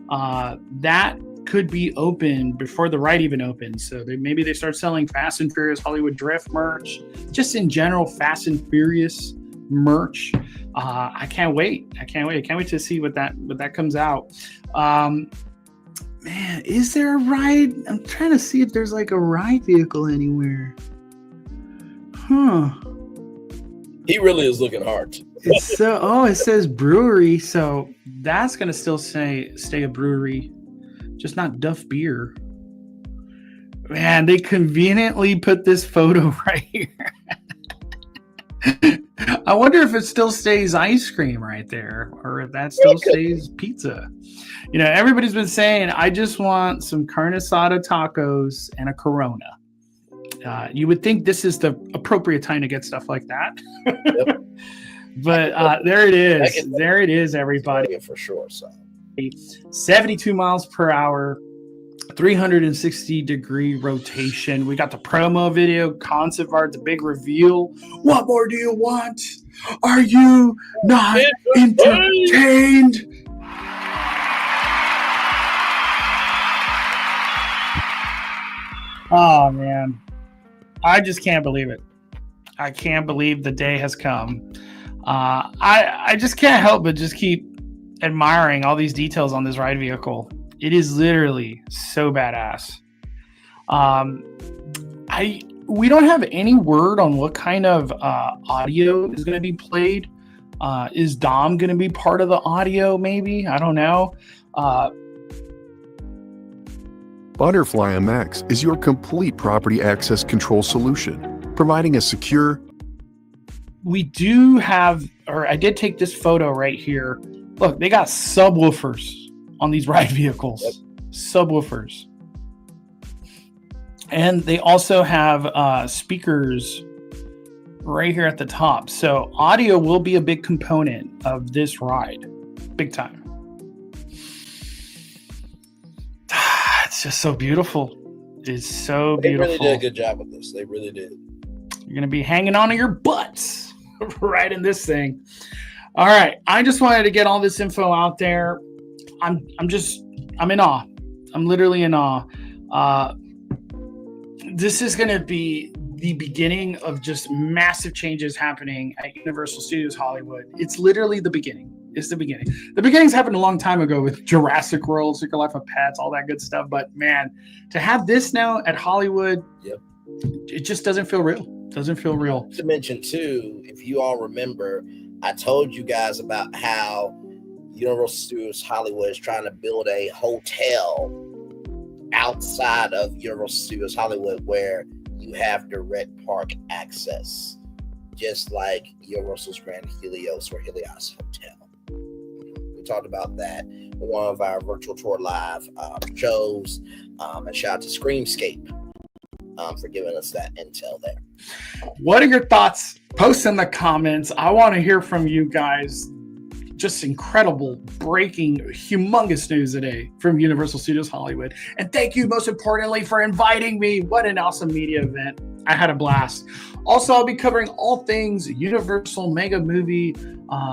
that could be open before the ride even opens. So maybe they start selling Fast and Furious Hollywood Drift merch, just in general Fast and Furious merch. I can't wait. I can't wait to see what that comes out. Man, is there a ride? I'm trying to see if there's like a ride vehicle anywhere. Huh. He really is looking hard. It says brewery, so that's gonna still stay a brewery, just not Duff Beer. Man, they conveniently put this photo right here. I wonder if it still stays ice cream right there, or if that still stays pizza. You know, everybody's been saying, I just want some carne asada tacos and a Corona. You would think this is the appropriate time to get stuff like that. Yep. But there it is. There it is, everybody. For sure. So 72 miles per hour, 360-degree rotation. We got the promo video, concept art, the big reveal. What more do you want? Are you not entertained? Oh, man. I just can't believe it. I can't believe the day has come. I just can't help but just keep admiring all these details on this ride vehicle. It is literally so badass. We don't have any word on what kind of audio is going to be played. Is Dom going to be part of the audio? Maybe, I don't know. Butterfly MX is your complete property access control solution, providing a secure. We do have, or I did take this photo right here. Look, they got subwoofers on these ride vehicles. Yep. Subwoofers. And they also have speakers right here at the top. So audio will be a big component of this ride. Big time. It's just so beautiful. It's so beautiful. They really did a good job with this. They really did. You're going to be hanging on to your butts right in this thing. All right. I just wanted to get all this info out there. I'm in awe. I'm literally in awe. This is going to be the beginning of just massive changes happening at Universal Studios Hollywood. It's literally the beginning. It's the beginning. The beginnings happened a long time ago with Jurassic World, Secret Life of Pets, all that good stuff. But man, to have this now at Hollywood, yep, it just doesn't feel real. Doesn't feel real. To mention too, if you all remember, I told you guys about how Universal Studios Hollywood is trying to build a hotel outside of Universal Studios Hollywood where you have direct park access, just like Universal's Grand Helios or Helios Hotel. We talked about that in one of our virtual tour live shows, and shout out to Screamscape for giving us that intel there. What are your thoughts? Post in the comments. I want to hear from you guys. Just incredible, breaking, humongous news today from Universal Studios Hollywood. And thank you, most importantly, for inviting me. What an awesome media event. I had a blast. Also, I'll be covering all things Universal Mega Movie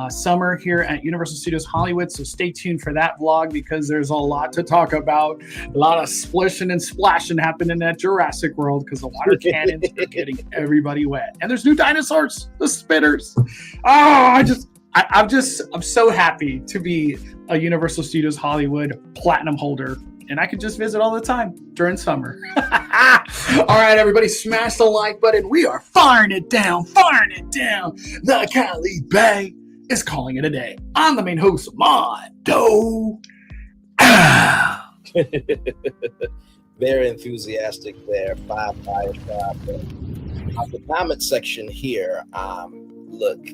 Summer here at Universal Studios Hollywood. So stay tuned for that vlog because there's a lot to talk about. A lot of splishing and splashing happening at Jurassic World because the water cannons are getting everybody wet. And there's new dinosaurs, the spitters. I'm so happy to be a Universal Studios Hollywood Platinum holder, and I can just visit all the time during summer. All right, everybody, smash the like button. We are firing it down. The Cali Bay is calling it a day. I'm the main host, Mondo. Very enthusiastic there. 5 the comment section here. Look.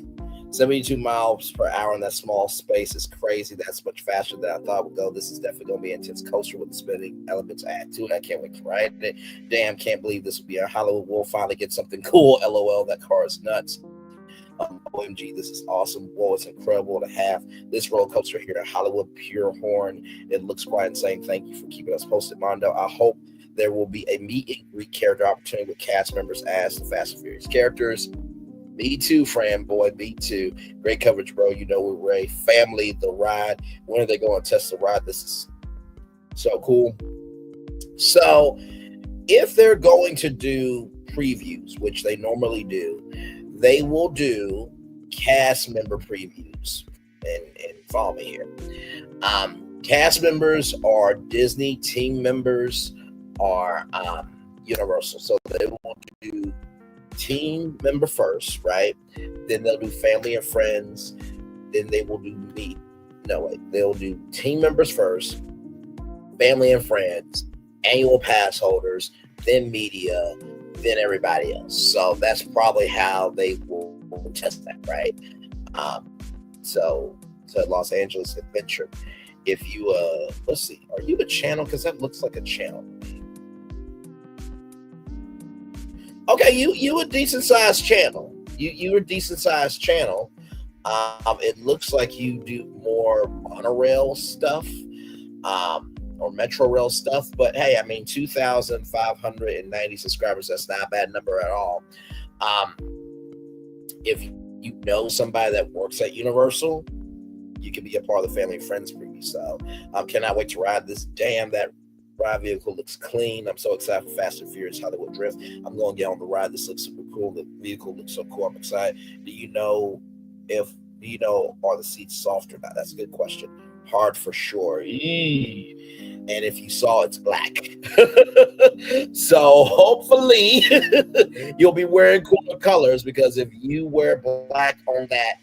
72 miles per hour in that small space is crazy. That's much faster than I thought it would go. This is definitely going to be an intense coaster with the spinning elements add to it. I can't wait to ride it. Damn, can't believe this will be our Hollywood. We'll finally get something cool. LOL, that car is nuts. OMG, this is awesome. Whoa, it's incredible to have this roller coaster here at Hollywood Pure Horn. It looks quite insane. Thank you for keeping us posted, Mondo. I hope there will be a meet and greet character opportunity with cast members as the Fast and Furious characters. Me too, Fran boy. Me too. Great coverage, bro. You know we're a family. The ride. When are they going to test the ride? This is So cool. So if they're going to do previews, which they normally do, they will do cast member previews. And follow me here. Cast members are Disney, team members are Universal. So they will do team member first, right? Then they'll do family and friends. Then they will do they'll do team members first, family and friends, annual pass holders, then media, then everybody else. So that's probably how they will test that, right? So to Los Angeles Adventure, if you let's see, are you a channel? Because that looks like a channel. Okay, you a decent sized channel. You're a decent sized channel. It looks like you do more monorail stuff, or metro rail stuff. But hey, I mean, 2,590 subscribers, that's not a bad number at all. If you know somebody that works at Universal, you can be a part of the family and friends preview. So cannot wait to ride this. Damn, that ride vehicle looks clean. I'm so excited for Fast and Furious Hollywood Drift. I'm going to get on the ride. This looks super cool. The vehicle looks so cool. I'm excited. Do you know, are the seats soft or not? That's a good question. Hard for sure. And if you saw, it's black. So hopefully you'll be wearing cooler colors, because if you wear black on that,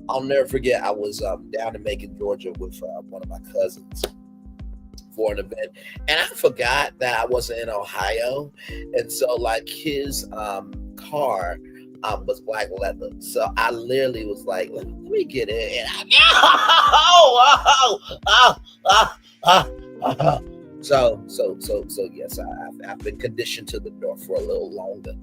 I'll never forget. I was down in Macon, Georgia with one of my cousins for an event, and I forgot that I wasn't in Ohio, and so like his car was black leather. So I literally was like, let me get in. And So yes, I've been conditioned to the north for a little longer.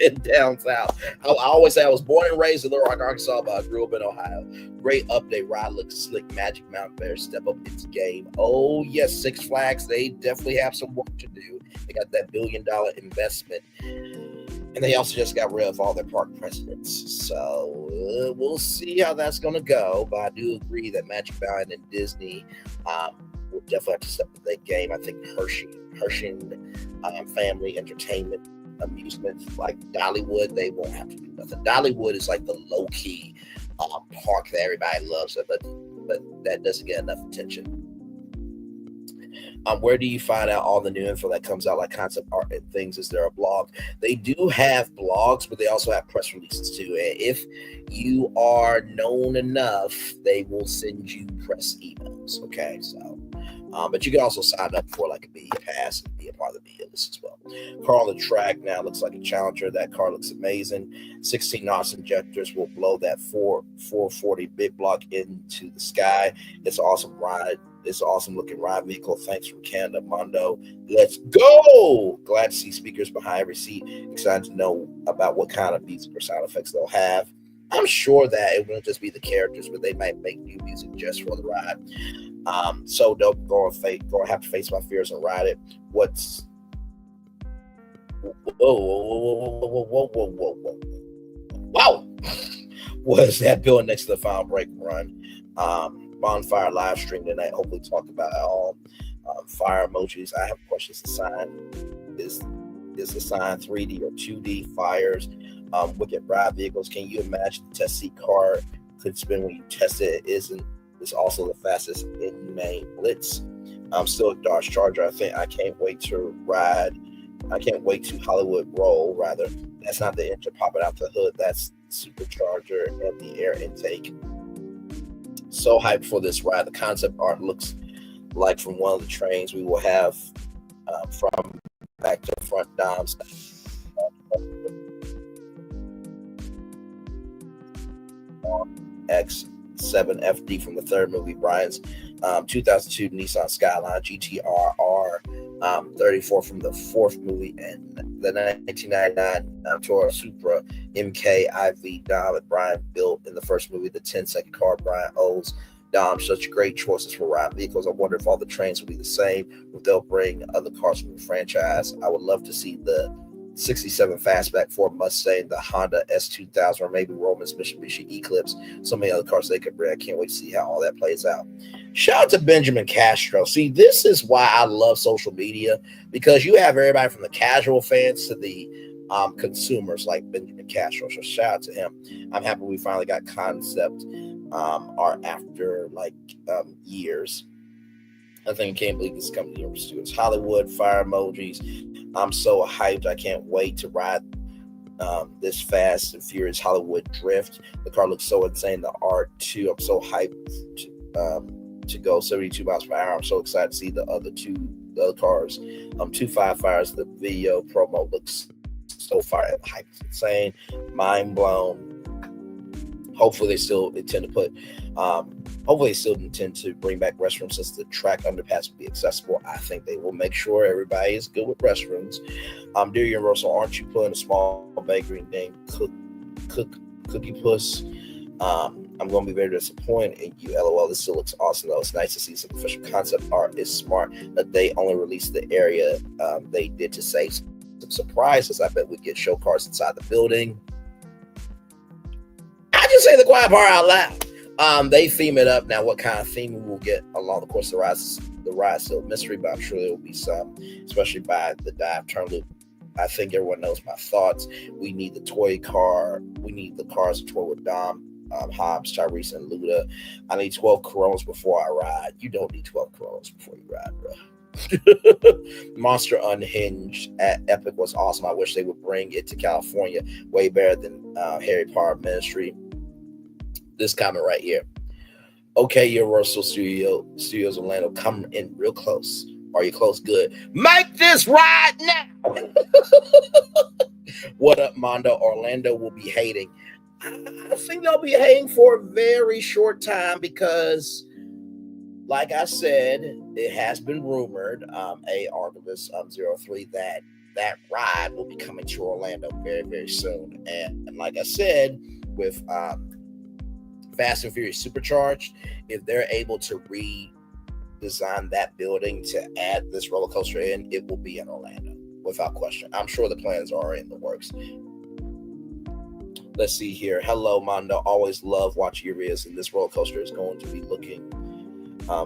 And down south. I always say I was born and raised in Little Rock, Arkansas, but I grew up in Ohio. Great update. Ride looks slick. Magic Mountain Bear step up its game. Oh yes, Six Flags. They definitely have some work to do. They got that $1 billion investment. And they also just got rid of all their park presidents. So we'll see how that's going to go. But I do agree that Magic Mountain and Disney will definitely have to step up their game. I think Hershey Family Entertainment Amusement, like Dollywood, they won't have to do nothing. Dollywood is like the low-key park that everybody loves, but that doesn't get enough attention. Where do you find out all the new info that comes out, like concept art and things? Is there a blog? They do have blogs, but they also have press releases too. And if you are known enough, they will send you press emails. Okay, so but you can also sign up for like a media pass and be a part of the media list as well. Car on the track now looks like a Challenger. That car looks amazing. 16 NOS injectors will blow that 440 big block into the sky. It's an awesome ride. It's an awesome looking ride vehicle. Thanks from Canada, Mondo. Let's go! Glad to see speakers behind every seat. Excited to know about what kind of beats or sound effects they'll have. I'm sure that it won't just be the characters, but they might make new music just for the ride. So dope. Going to have to face my fears and ride it. Whoa. Wow. What is that building next to the final break run? Bonfire live stream tonight. Hopefully talk about it all. Fire emojis. I have questions to sign. Is the sign 3D or 2D? Fires. Wicked ride vehicles. Can you imagine the test seat car could spin when you test it? It's also the fastest in main blitz. I'm still a Dodge Charger. I can't wait to ride. I can't wait to Hollywood roll. Rather, that's not the engine popping out the hood. That's the supercharger and the air intake. So hyped for this ride. The concept art looks like from one of the trains we will have from back to front Dom's. X7FD from the third movie, Brian's 2002 Nissan Skyline, GTR R34 from the fourth movie, and the 1999 Toro Supra MK IV Dom that Brian built in the first movie, the 10-second car Brian owes Dom. Such great choices for ride vehicles. I wonder if all the trains will be the same, if they'll bring other cars from the franchise. I would love to see the 67 Fastback, Ford Mustang, the Honda S2000, or maybe Roman's Mitsubishi Eclipse. So many other cars they could bring. I can't wait to see how all that plays out. Shout out to Benjamin Castro. See, this is why I love social media, because you have everybody from the casual fans to the consumers like Benjamin Castro. So shout out to him. I'm happy we finally got concept art after years. I think I can't believe this is coming to Universal Studios Hollywood. Fire emojis. I'm so hyped. I can't wait to ride this Fast and Furious Hollywood Drift. The car looks so insane. The art too. I'm so hyped to go 72 miles per hour. I'm so excited to see the other cars. 25 Fires. The video promo looks so fire. Hyped, insane, mind blown. Hopefully they still intend to put. Hopefully they still intend to bring back restrooms since the track underpass will be accessible. I think they will make sure everybody is good with restrooms. Dear Universal, aren't you putting a small bakery named Cookie Puss? I'm going to be very disappointed in you. LOL. This still looks awesome, though. It's nice to see some official concept art. It's smart that they only released the area they did to save some surprises. I bet we get show cars inside the building. I just say the quiet part out loud. They theme it up. Now, what kind of theme we will get along the course of the ride is still a mystery, but I'm sure there will be some, especially by the dive turn loop. I think everyone knows my thoughts. We need the toy car. We need the cars to toy with Dom, Hobbs, Tyrese, and Luda. I need 12 Coronas before I ride. You don't need 12 Coronas before you ride, bro. Monster Unhinged at Epic was awesome. I wish they would bring it to California. Way better than Harry Potter Ministry. This comment right here. Okay, Universal Studios Orlando, come in real close. Are you close? Good. Make this ride now. What up, Mondo? Orlando will be hating. I think they'll be hating for a very short time because, like I said, it has been rumored, Archivist 03, that ride will be coming to Orlando very, very soon. And like I said, with Fast and Furious Supercharged, if they're able to redesign that building to add this roller coaster in, it will be in Orlando without question. I'm sure the plans are in the works. Let's see here. Hello, Mondo. Always love watching your videos, and this roller coaster is going to be looking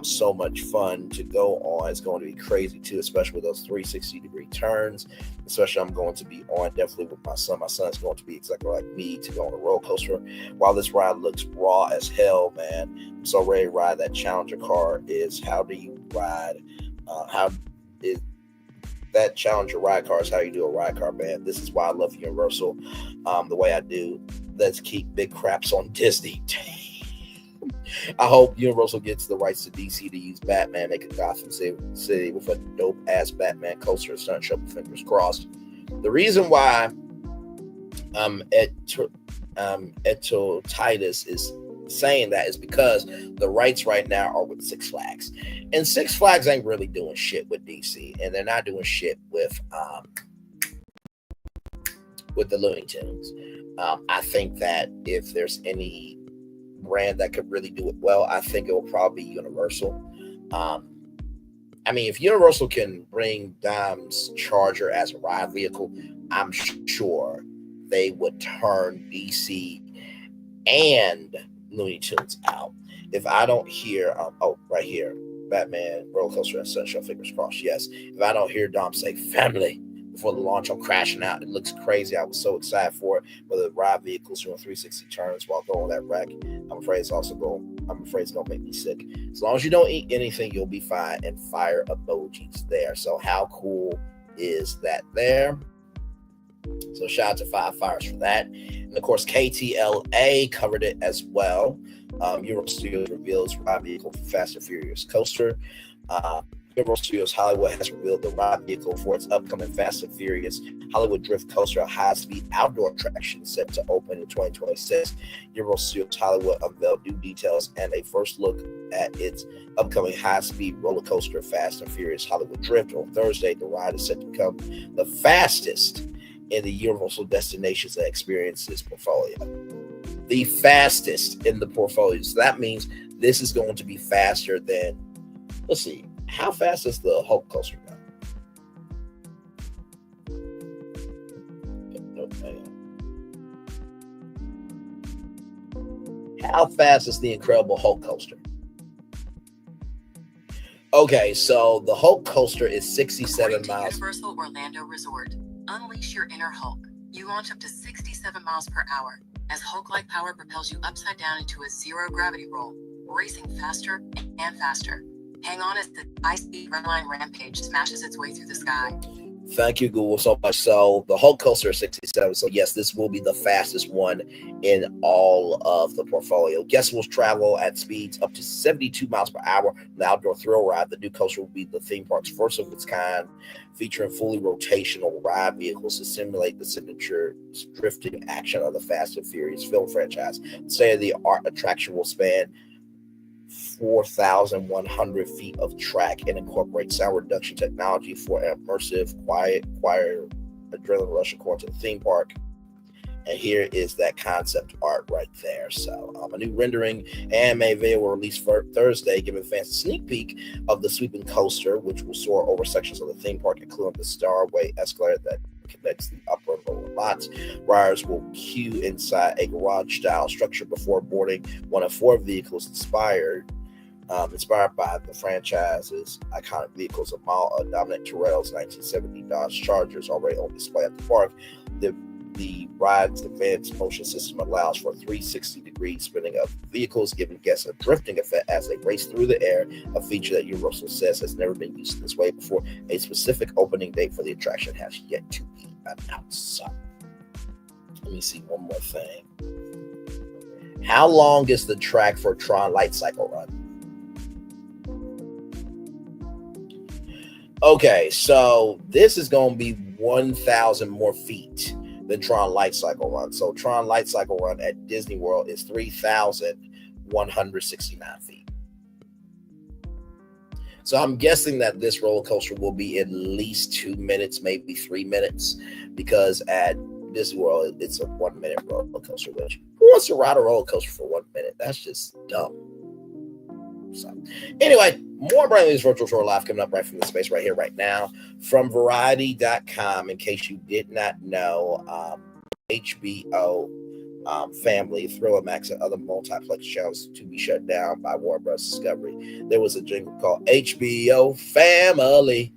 so much fun to go on. It's going to be crazy too, especially with those 360-degree turns. Especially, I'm going to be on definitely with my son. My son's going to be exactly like me to go on a roller coaster. While this ride looks raw as hell, man, I'm so ready to ride that Challenger car. How do you ride? That Challenger ride car is how you do a ride car, man. This is why I love Universal the way I do. Let's keep big craps on Disney. I hope Universal gets the rights to DC to use Batman, make a Gotham City with a dope-ass Batman coaster and stunt show, fingers crossed. The reason why Eto Titus is saying that is because the rights right now are with Six Flags. And Six Flags ain't really doing shit with DC, and they're not doing shit with the Looney Tunes. I think that if there's any brand that could really do it well, I think it will probably be Universal. I mean, if Universal can bring Dom's Charger as a ride vehicle, I'm sure they would turn DC and Looney Tunes out. If I don't hear, right here, Batman roller coaster and Sunshine, fingers crossed. Yes. If I don't hear Dom say family before the launch, I'm crashing out. It looks crazy. I was so excited for it. Whether the ride vehicles doing 360 turns while going that wreck, I'm afraid it's gonna make me sick. As long as you don't eat anything, you'll be fine. And fire emojis there. So how cool is that there? So shout out to Five Fires for that. And of course, KTLA covered it as well. Universal Studios reveals ride vehicle for Fast and Furious coaster. Universal Studios Hollywood has revealed the ride vehicle for its upcoming Fast and Furious Hollywood Drift Coaster, a high-speed outdoor attraction set to open in 2026. Universal Studios Hollywood unveiled new details and a first look at its upcoming high-speed roller coaster, Fast and Furious Hollywood Drift. On Thursday, the ride is set to become the fastest in the Universal Destinations and Experiences portfolio. The fastest in the portfolio. So that means this is going to be faster than, let's see, how fast is the Hulk coaster now? How fast is the Incredible Hulk coaster? Okay, so the Hulk coaster is 67 miles. Universal Orlando Resort. Unleash your inner Hulk. You launch up to 67 miles per hour as Hulk-like power propels you upside down into a zero-gravity roll, racing faster and faster. Hang on as the high-speed redline rampage smashes its way through the sky. Thank you, Google, so much. So the Hulk coaster is 67. So yes, this will be the fastest one in all of the portfolio. Guests will travel at speeds up to 72 miles per hour. The outdoor thrill ride, the new coaster will be the theme park's first of its kind, featuring fully rotational ride vehicles to simulate the signature drifting action of the Fast and Furious film franchise. The state-of-the-art attraction will span 4,100 feet of track and incorporate sound reduction technology for an immersive, quiet adrenaline rush according to the theme park. And here is that concept art right there. So a new rendering and video will release for Thursday, giving fans a sneak peek of the sweeping coaster, which will soar over sections of the theme park, including the Starway escalator that connects the upper and lower lots. Riders will queue inside a garage-style structure before boarding one of 4 vehicles inspired by the franchise's iconic vehicles of Dominic Toretto's 1970 Dodge Chargers, already on display at the park. The ride's advanced motion system allows for 360-degree spinning of vehicles, giving guests a drifting effect as they race through the air, a feature that Universal says has never been used this way before. A specific opening date for the attraction has yet to be announced. So, let me see one more thing. How long is the track for Tron Light Cycle Run? Okay, so this is going to be 1,000 more feet than Tron Light Cycle Run. So Tron Light Cycle Run at Disney World is 3,169 feet. So I'm guessing that this roller coaster will be at least 2 minutes, maybe 3 minutes, because at Disney World, it's a 1 minute roller coaster, which who wants to ride a roller coaster for 1 minute? That's just dumb. So anyway, more brand news virtual tour live coming up right from the space right here, right now from variety.com. In case you did not know, HBO family, Thriller Max, and other multiplex channels to be shut down by Warner Bros. Discovery. There was a jingle called HBO Family.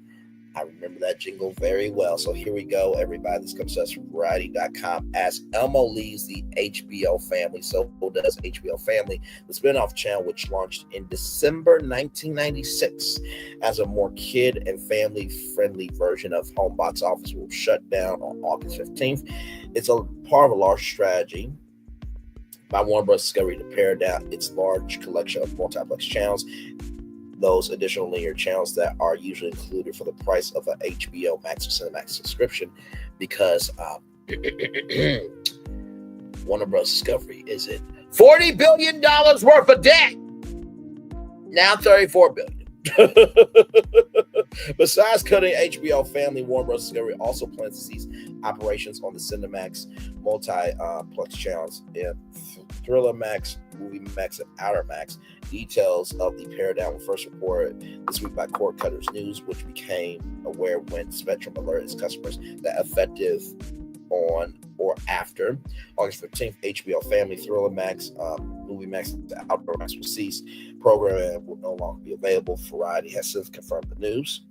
I remember that jingle very well. So here we go, everybody. This comes to us from variety.com. As Elmo leaves the HBO family, so does HBO Family, the spinoff channel, which launched in December 1996 as a more kid and family-friendly version of Home Box Office, will shut down on August 15th. It's a part of a large strategy by Warner Bros. Discovery to pare down its large collection of multiplex channels, those additional linear channels that are usually included for the price of an HBO Max or Cinemax subscription, because Warner Bros. Discovery is in $40 billion worth of debt. Now $34 billion. Besides cutting HBO Family, Warner Bros. Discovery also plans to cease operations on the Cinemax multiplex channels in Thriller Max, Movie Max, and Outer Max. Details of the pare down were first reported this week by Cord Cutters News, which became aware when Spectrum alerted its customers that effective on or after August 15th, HBO Family, Thriller Max, Movie Max, and Outdoor Max will cease. Programming will no longer be available. Variety has since confirmed the news.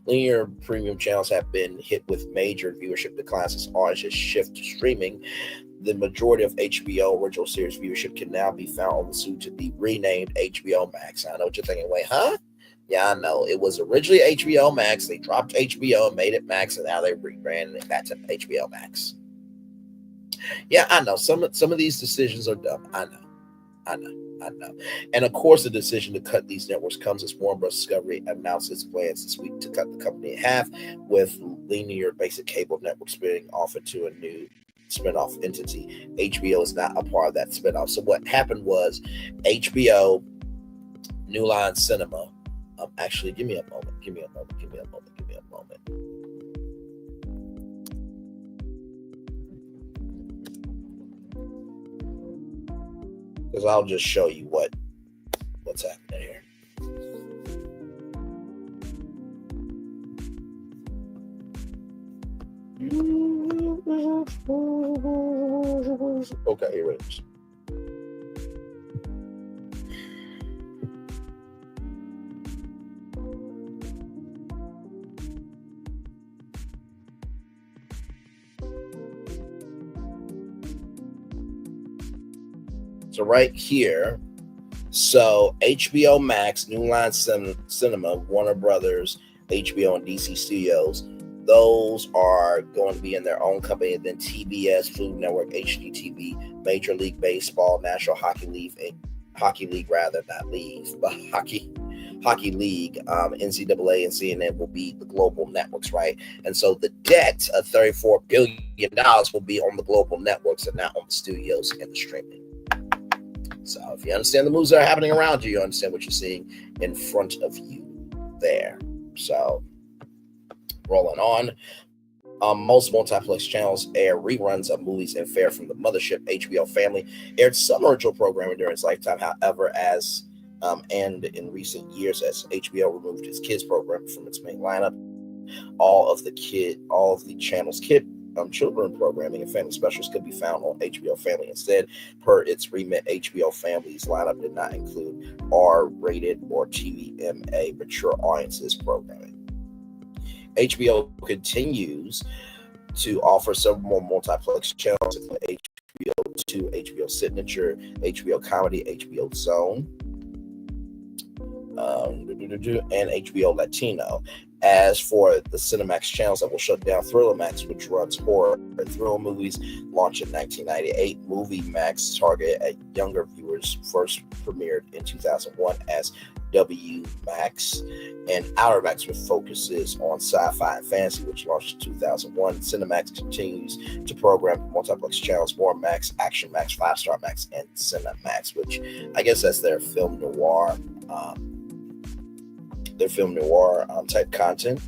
Linear premium channels have been hit with major viewership declines as audiences shift to streaming. The majority of HBO original series viewership can now be found on the soon-to-be renamed HBO Max. I know what you're thinking. Wait, huh? Yeah, I know. It was originally HBO Max. They dropped HBO and made it Max, and now they rebranded it back to HBO Max. Yeah, I know. Some of these decisions are dumb. I know. And of course, the decision to cut these networks comes as Warner Bros. Discovery announced its plans this week to cut the company in half, with linear basic cable networks being offered to a new spinoff entity. HBO is not a part of that spinoff. So what happened was HBO, New Line Cinema, actually, give me a moment. Because I'll just show you what's happening here. Okay, here it is. So right here, so HBO Max, New Line Cinema, Warner Brothers, HBO, and DC Studios, those are going to be in their own company. And then TBS, Food Network, HGTV, Major League Baseball, National Hockey League, Hockey League, NCAA, and CNN will be the global networks, right? And so the debt of $34 billion will be on the global networks and not on the studios and the streaming. So if you understand the moves that are happening around you, you understand what you're seeing in front of you there. So rolling on. Most multiplex channels air reruns of movies and fare from the mothership. HBO Family aired some original programming during its lifetime. However, and in recent years, as HBO removed its kids program from its main lineup, all of the channel's children programming and family specials could be found on HBO Family instead. Per its remit, HBO Family's lineup did not include R-rated or TVMA mature audiences programming. HBO continues to offer several more multiplex channels, including HBO 2, HBO Signature, HBO Comedy, HBO Zone, and HBO Latino. As for the Cinemax channels that will shut down, Thriller Max, which runs horror and thrill movies, launched in 1998. Movie Max targeted at younger viewers, first premiered in 2001 as W Max, and Outer Max, which focuses on sci-fi and fantasy, which launched in 2001. Cinemax continues to program multiplex channels: More Max, Action Max, 5-Star Max, and Cinemax, which I guess that's their film noir. Type content.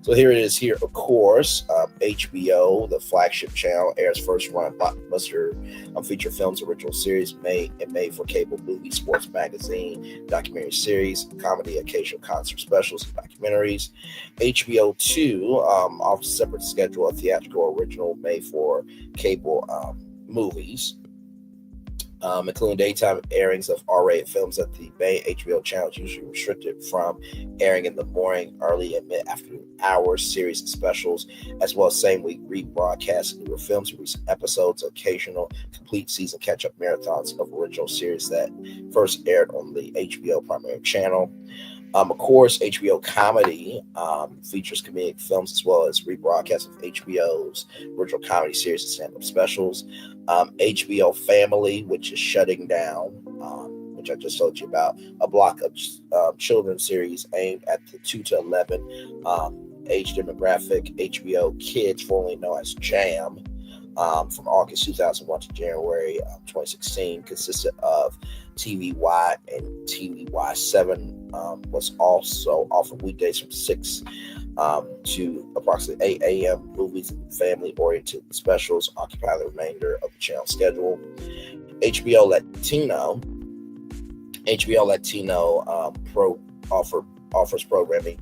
So here it is. Here, of course, HBO, the flagship channel, airs first-run blockbuster feature films, original series made for cable, movie, sports magazine, documentary series, comedy, occasional concert specials, and documentaries. HBO 2 offers a separate schedule of theatrical original made for cable movies, including daytime airings of R-rated films at the main HBO channels, usually restricted from airing in the morning, early, and mid-afternoon hours, series and specials, as well as same-week rebroadcasts of newer films, recent episodes, occasional complete season catch-up marathons of original series that first aired on the HBO primary channel. Of course, HBO Comedy features comedic films as well as rebroadcasts of HBO's original comedy series and stand-up specials. HBO Family, which is shutting down, which I just told you about, a block of children's series aimed at the 2 to 11 age demographic. HBO Kids, formerly known as JAM, from August 2001 to January 2016, consisted of TVY and TVY7, was also offered weekdays from 6 to approximately 8 a.m. Movies and family-oriented specials occupy the remainder of the channel schedule. HBO Latino offers programming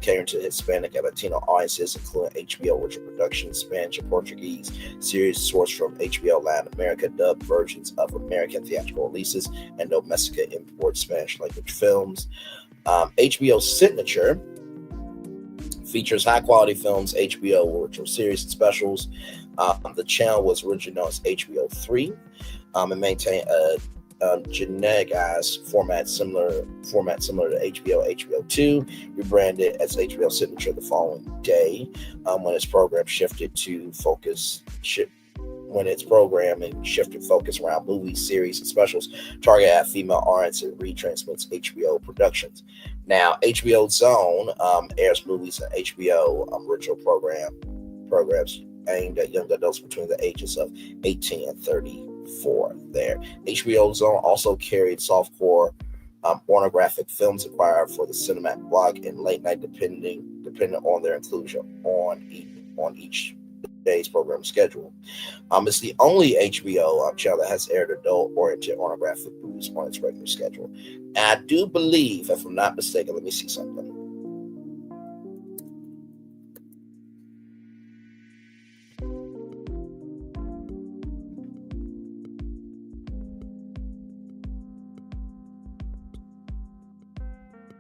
catering to Hispanic and Latino audiences, including HBO original productions, Spanish and Portuguese series sourced from HBO Latin America, dubbed versions of American theatrical releases, and domestic import Spanish language films. HBO Signature features high-quality films, HBO original series and specials. The channel was originally known as HBO 3 and maintained a geneticized format similar to HBO 2, rebranded as HBO Signature the following day when its programming shifted focus around movies, series, and specials targeted at female audience and retransmits HBO productions. Now, HBO Zone airs movies and HBO original programs aimed at young adults between the ages of 18 and 34 there. HBO Zone also carried softcore pornographic films acquired for the Cinemax block and late night depending on their inclusion on each day's program schedule. It's the only HBO channel that has aired adult-oriented pornographic movies on its regular schedule. And I do believe, if I'm not mistaken, let me see something.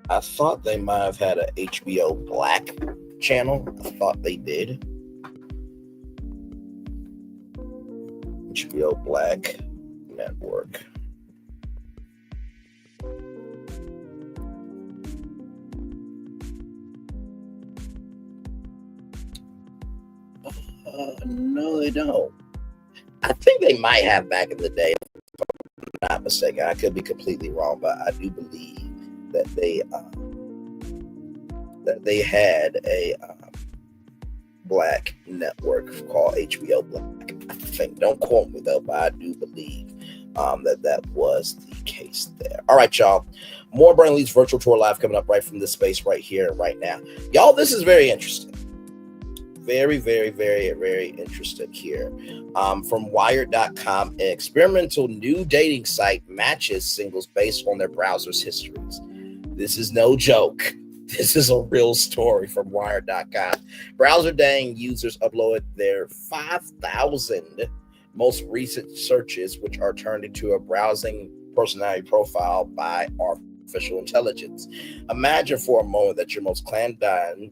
I thought they might have had a HBO Black channel. I thought they did. HBO Black Network. No, they don't. I think they might have back in the day, if I'm not mistaken. I could be completely wrong, but I do believe that they had a Black network called HBO Black. I think. Don't quote me though, but I do believe that was the case there. All right, y'all. More Brain Leads Virtual Tour Live coming up right from this space right here and right now. Y'all, this is very interesting. Very, very, very, very interesting here. From Wired.com, an experimental new dating site matches singles based on their browser's histories. This is no joke. This is a real story from Wired.com. Browser dating users uploaded their 5,000 most recent searches, which are turned into a browsing personality profile by artificial intelligence. Imagine for a moment that your most clandestine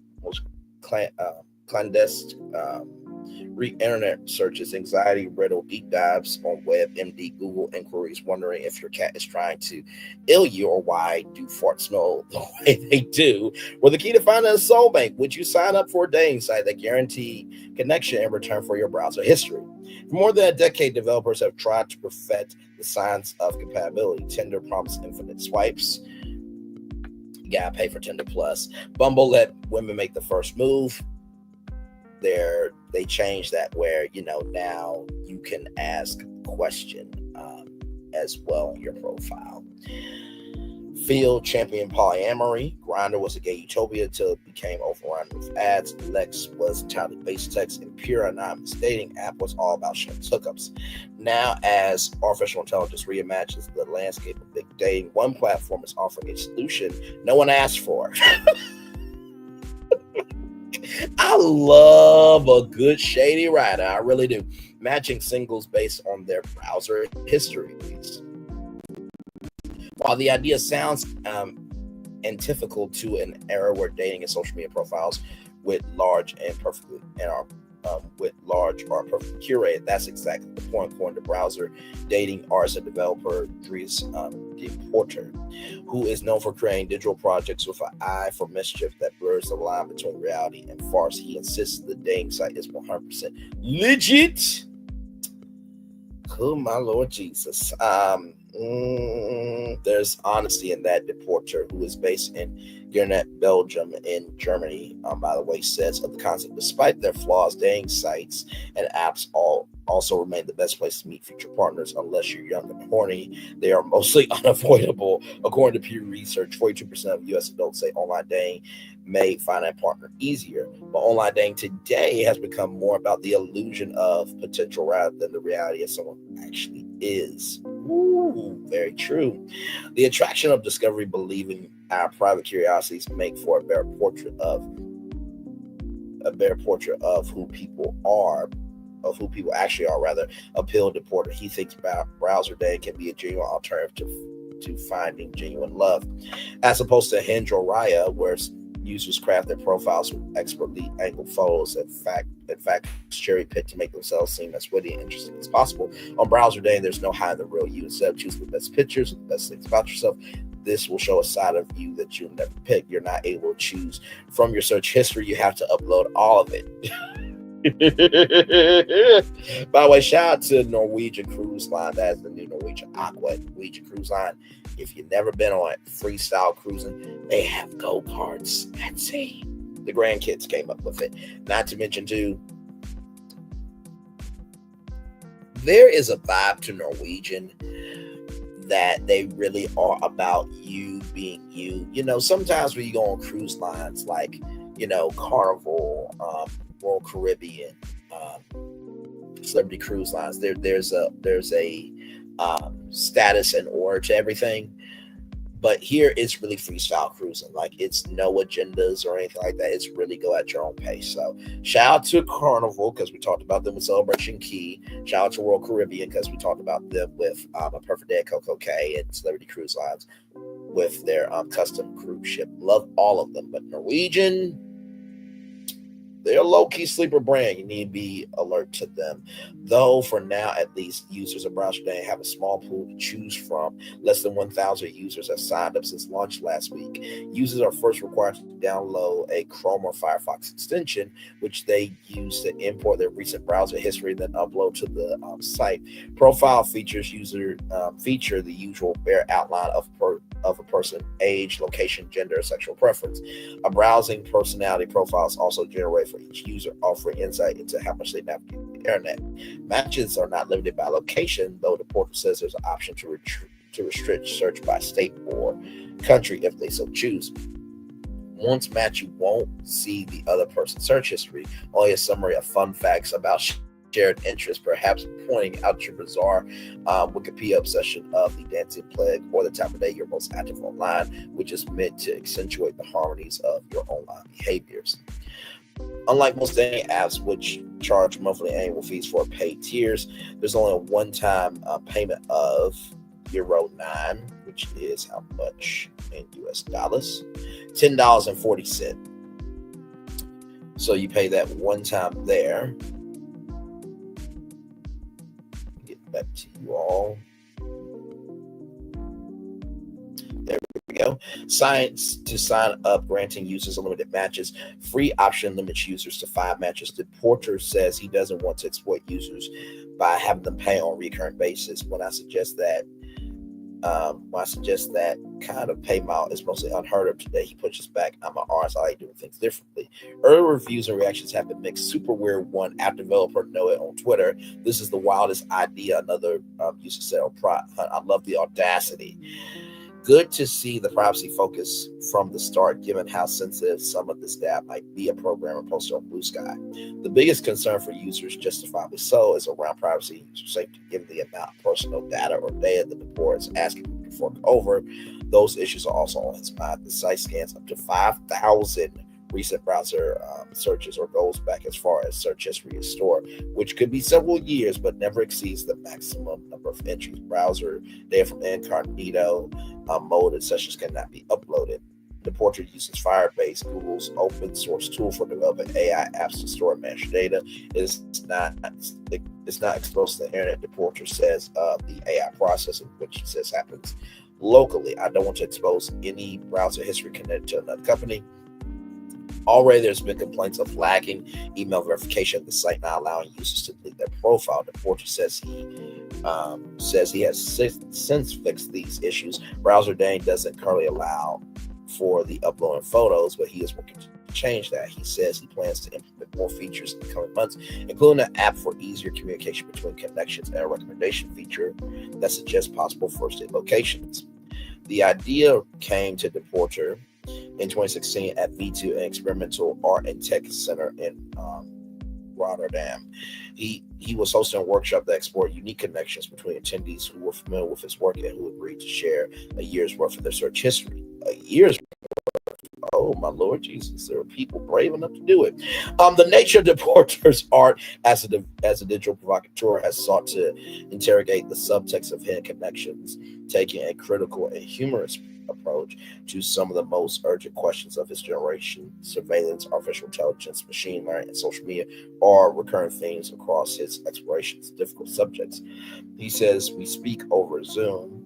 internet searches, anxiety-riddled deep dives on WebMD, Google inquiries, wondering if your cat is trying to ill you or why do farts smell the way they do, were the key to finding a soulmate. Would you sign up for a dating site that guaranteed connection in return for your browser history? For more than a decade, developers have tried to perfect the science of compatibility. Tinder promised infinite swipes. You gotta pay for Tinder Plus. Bumble let women make the first move. They changed that where, now you can ask a question as well in your profile. Field champion polyamory. Grindr was a gay utopia until it became overrun with ads. Lex was entirely base text, and pure anonymous dating app was all about shameless hookups. Now, as artificial intelligence reimagines the landscape of big dating, one platform is offering a solution no one asked for. I love a good shady rider. I really do. Matching singles based on their browser histories. While the idea sounds antithetical to an era where dating and social media profiles with large are perfectly curated, that's exactly the point. According to browser dating artist and developer Dries Deporter, who is known for creating digital projects with an eye for mischief that blurs the line between reality and farce, he insists the dating site is 100% legit. Oh my Lord Jesus. There's honesty in that. Deporter, who is based in Ghent, Belgium, in Germany, by the way, says of the concept, despite their flaws, dating sites and apps also remain the best place to meet future partners unless you're young and horny. They are mostly unavoidable. According to Pew Research, 42% of U.S. adults say online dating may find a partner easier. But online dating today has become more about the illusion of potential rather than the reality of someone actually is. Ooh, very true. The attraction of discovery, believing our private curiosities make for a better portrait of who people are, of who people actually are, rather, appealed to Porter. He thinks browser dating can be a genuine alternative to finding genuine love, as opposed to Hinge or Raya, where users craft their profiles with expertly angled photos, in fact, cherry picked to make themselves seem as witty and interesting as possible. On browser dating, there's no hiding the real you. Instead of choosing the best pictures, the best things about yourself, this will show a side of you that you'll never pick. You're not able to choose from your search history. You have to upload all of it. By the way, shout out to Norwegian Cruise Line. That is the new Norwegian Cruise Line. If you've never been on it, freestyle cruising, they have go-karts at sea. The grandkids came up with it. Not to mention, too, there is a vibe to Norwegian that they really are about you being you. Sometimes when you go on cruise lines like, Carnival, Royal Caribbean, Celebrity Cruise Lines, there's a status and order to everything. But here it's really freestyle cruising. Like, it's no agendas or anything like that. It's really go at your own pace. So shout out to Carnival, because we talked about them with Celebration Key. Shout out to Royal Caribbean, because we talked about them with A Perfect Day at Coco Cay and Celebrity Cruise Lines. with their custom cruise ship. Love all of them, but Norwegian, they're a low-key sleeper brand. You need to be alert to them. Though, for now, at least, users of Browser Day have a small pool to choose from. Less than 1,000 users have signed up since launch last week. Users are first required to download a Chrome or Firefox extension, which they use to import their recent browser history, then upload to the site. Profile features feature the usual bare outline of a person, age, location, gender, sexual preference. A browsing personality profile is also generated for each user, offering insight into how much they navigate the internet. Matches are not limited by location, though the portal says there's an option to restrict search by state or country if they so choose. Once matched, you won't see the other person's search history, only a summary of fun facts about shared interests, perhaps pointing out your bizarre Wikipedia obsession of the dancing plague or the time of day you're most active online, which is meant to accentuate the harmonies of your online behaviors. Unlike most dating apps, which charge monthly annual fees for paid tiers, there's only a one-time payment of €9, which is how much in US dollars? $10.40. So you pay that one time there. Get back to you all. There we go. Sign up, granting users unlimited matches. Free option limits users to 5 matches. The porter says he doesn't want to exploit users by having them pay on a recurrent basis. When I suggest that kind of pay model is mostly unheard of today, he pushes back. I'm an artist, I like doing things differently. Early reviews and reactions have been mixed. Super Weird One app developer Noah on Twitter, "This is the wildest idea." Another user said on Prot Hunt, "I love the audacity. Good to see the privacy focus from the start, given how sensitive some of this data might be," a programmer posted on Blue Sky. The biggest concern for users, justifiably so, is around privacy and user safety, given the amount of personal data or data that the board is asking to fork over. Those issues are also on his mind. The site scans up to 5,000 recent browser searches, or goes back as far as search history is stored, which could be several years, but never exceeds the maximum number of entries. Browser data from incognito mode sessions cannot be uploaded. The portrait uses Firebase, Google's open source tool for developing AI apps to store and manage data. It's not exposed to the internet. The portrait says the AI processing, which he says happens locally. I don't want to expose any browser history connected to another company. Already, there's been complaints of lagging email verification of the site, not allowing users to delete their profile. The portrait says he has since fixed these issues. Browser Dane doesn't currently allow for the uploading photos, but he is working to change that. He says he plans to implement more features in the coming months, including an app for easier communication between connections and a recommendation feature that suggests possible first-date locations. The idea came to the porter in 2016 at V2, an experimental art and tech center in Rotterdam. He was hosting a workshop that explored unique connections between attendees who were familiar with his work and who agreed to share a year's worth of their search history. A year's worth. Oh, my Lord Jesus, there are people brave enough to do it. The nature of the porter's art as a digital provocateur has sought to interrogate the subtext of hidden connections, taking a critical and humorous approach to some of the most urgent questions of his generation. Surveillance, artificial intelligence, machine learning, and social media are recurrent themes across his explorations, difficult subjects. He says when we speak over Zoom,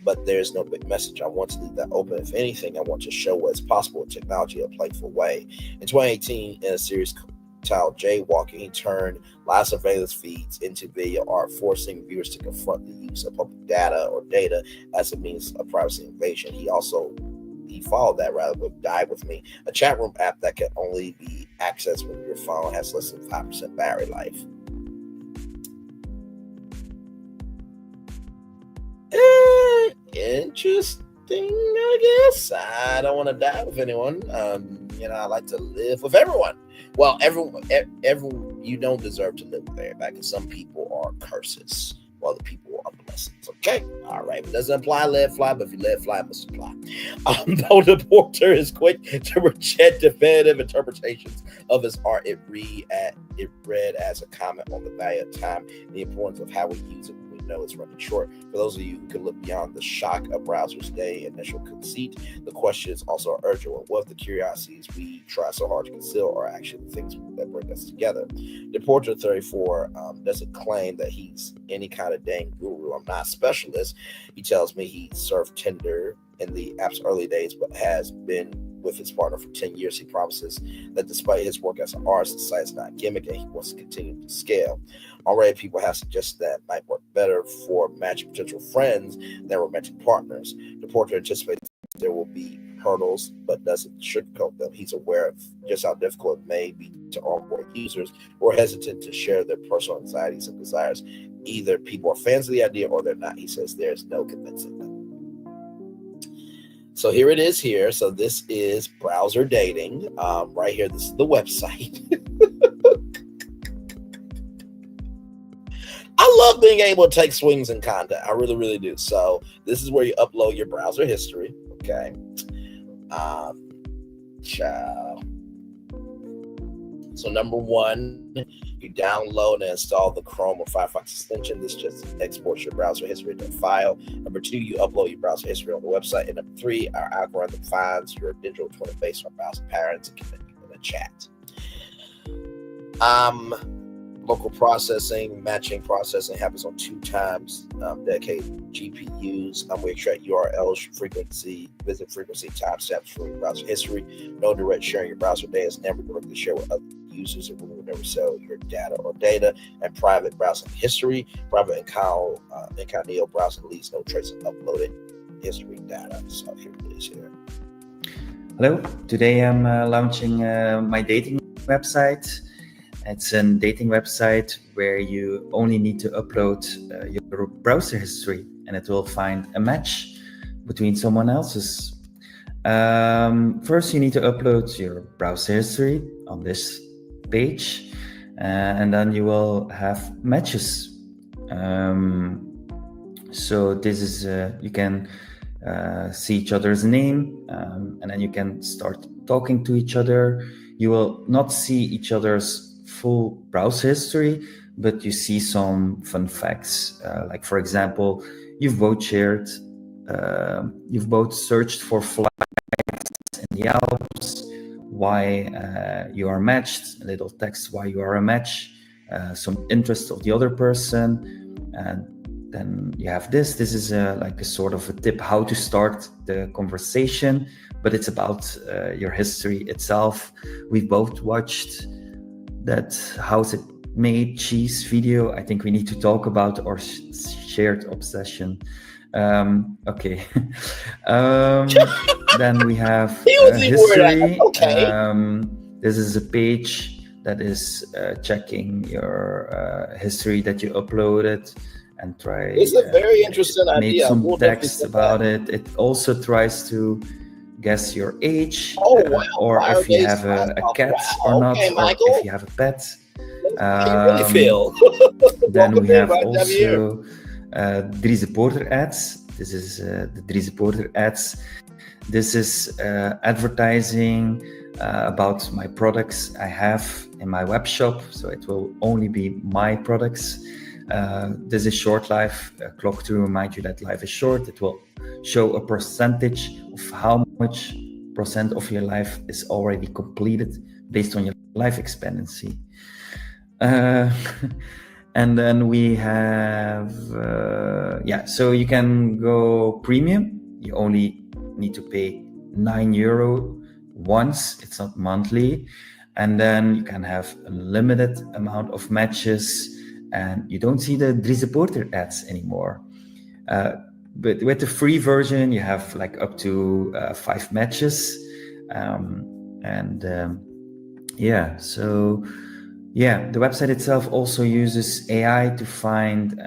but there's no big message. I want to leave that open. If anything, I want to show what's possible with technology in a playful way. In 2018, in a series titled Jaywalking, he turned live surveillance feeds into video art, forcing viewers to confront the use of public data or data as a means of privacy invasion. He followed that rather with Die With Me, a chat room app that can only be accessed when your phone has less than 5% battery life. Interesting, I guess. I don't want to die with anyone. I like to live with everyone. Well, everyone, you don't deserve to live with everybody, because some people are curses, while the people are blessings. Okay, all right. It doesn't apply let fly, but if you let fly, it must apply. Though the porter is quick to reject definitive interpretations of his art, it read as a comment on the value of time, the importance of how we use it when we know it's running short. For those of you who can look beyond the shock of browser's day initial conceit, the questions also are urgent. What if the curiosities we try so hard to conceal are actually the things that bring us together? Deporter 34 doesn't claim that he's any kind of dang guru. I'm not a specialist. He tells me he surfed Tinder in the app's early days, but has been with his partner for 10 years. He promises that despite his work as an artist, the site's not a gimmick and he wants to continue to scale. Already, people have suggested that might work better for matching potential friends than romantic partners. The portrait anticipates there will be hurdles, but doesn't sugarcoat them. He's aware of just how difficult it may be to onboard users who are hesitant to share their personal anxieties and desires. Either people are fans of the idea or they're not. He says there's no convincing them. So here it is here. So this is browser dating. Right here, this is the website. I love being able to take swings in content. I really, really do. So this is where you upload your browser history. Okay. So number one, you download and install the Chrome or Firefox extension. This just exports your browser history to a file. Number two, you upload your browser history on the website. And number three, our algorithm finds your digital twin based on browser patterns and connect you in a chat. Local processing, matching processing happens on 2 times dedicated GPUs. We extract URLs, frequency, visit frequency, timestamps from your browser history. No direct sharing your browser data is never directly shared with other users, and we will never sell your data or data. And private browsing history, private incognito browsing leaves no trace of uploaded history data. So here it is here. Hello, today I'm launching my dating website. It's a dating website where you only need to upload your browser history and it will find a match between someone else's. First, you need to upload your browser history on this page and then you will have matches. So this is, you can see each other's name and then you can start talking to each other. You will not see each other's full browser history, but you see some fun facts. Like for example, you've both searched for flights in the Alps, why you are matched, a little text why you are a match, some interest of the other person, and then you have this. This is like a sort of a tip how to start the conversation, but it's about your history itself. We've both watched that How's It Made cheese video. I think we need to talk about our shared obsession. Okay. Then we have history. Okay. This is a page that is checking your history that you uploaded and try. It's a very interesting idea. Make some text about it. It also tries to guess your age, or if you have a cat or not, or if you have a pet. Then we have also Dries Porter ads. This is the Dries Porter ads. This is advertising about my products I have in my web shop, so it will only be my products. This is short life, a clock to remind you that life is short. It will show a percentage of how much % of your life is already completed based on your life expectancy. And then we have, so you can go premium. You only need to pay €9 once, it's not monthly. And then you can have a limited amount of matches and you don't see the Dries Porter ads anymore. But with the free version, you have like up to 5 matches. The website itself also uses AI to find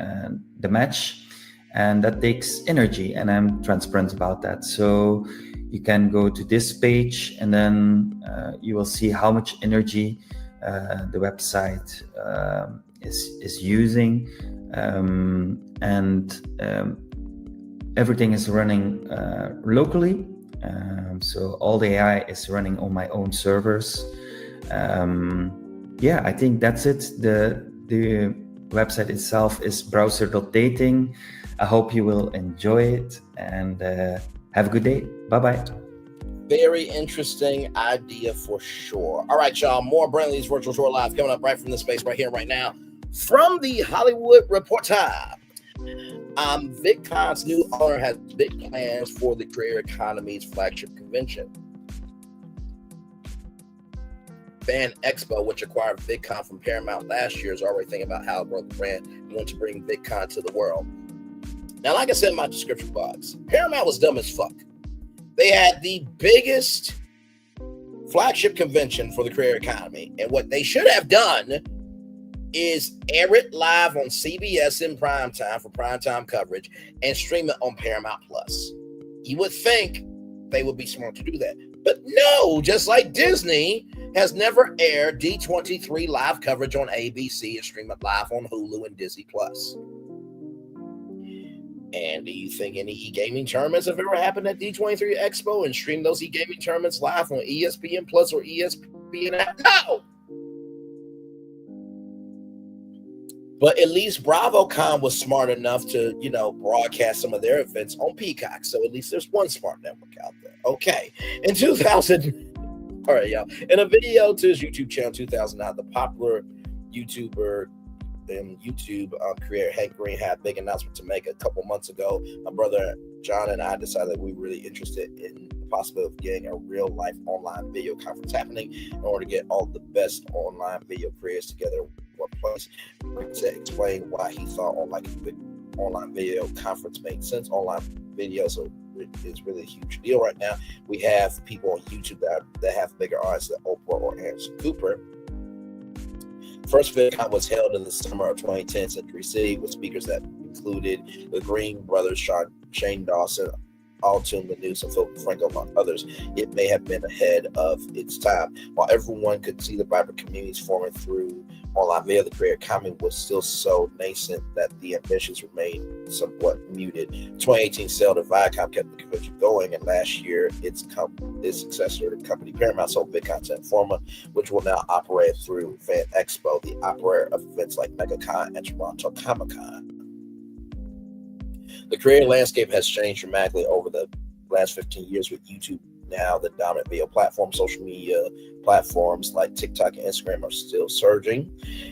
the match, and that takes energy, and I'm transparent about that. So you can go to this page and then you will see how much energy the website is using, everything is running locally. So all the AI is running on my own servers. I think that's it. The website itself is browser.dating. I hope you will enjoy it, and have a good day. Bye-bye. Very interesting idea for sure. All right, y'all. More Brantley's Virtual Tour Live coming up right from this space right here, right now. From the Hollywood Reporter. VidCon's new owner has big plans for the Creator Economy's flagship convention. Fan Expo, which acquired VidCon from Paramount last year, is already thinking about how the brand wants to bring VidCon to the world. Now, like I said in my description box, Paramount was dumb as fuck. They had the biggest flagship convention for the Creator Economy, and what they should have done is air it live on CBS in primetime for primetime coverage and stream it on Paramount Plus. You would think they would be smart to do that. But no, just like Disney has never aired D23 live coverage on ABC and stream it live on Hulu and Disney Plus. And do you think any e-gaming tournaments have ever happened at D23 Expo and stream those e-gaming tournaments live on ESPN Plus or ESPN app? No! But at least BravoCon was smart enough to, broadcast some of their events on Peacock. So at least there's one smart network out there. Okay. In 2000, all right, y'all. In a video to his YouTube channel 2009, the popular YouTuber and YouTube creator Hank Green had a big announcement to make a couple months ago. My brother John and I decided that we were really interested in the possibility of getting a real life online video conference happening in order to get all the best online video creators together in one place. To explain why he thought online video conference made sense. Online videos is really a huge deal right now. We have people on YouTube that have bigger audience than Oprah or Anderson Cooper. First VidCon was held in the summer of 2010 in Century City with speakers that included the Green brothers, Shane Dawson, Altoon the News, and Philip Franco, among others. It may have been ahead of its time. While everyone could see the vibrant communities forming through online video, the Creator Economy was still so nascent that the ambitions remained somewhat muted. 2018 sale to Vidcon kept the convention going, and last year its successor, the company Paramount, sold VidCon to Informa, which will now operate through Fan Expo, the operator of events like MegaCon and Toronto Comic-Con. The creator landscape has changed dramatically over the last 15 years, with YouTube now the dominant video platform. Social media platforms like TikTok and Instagram are still surging,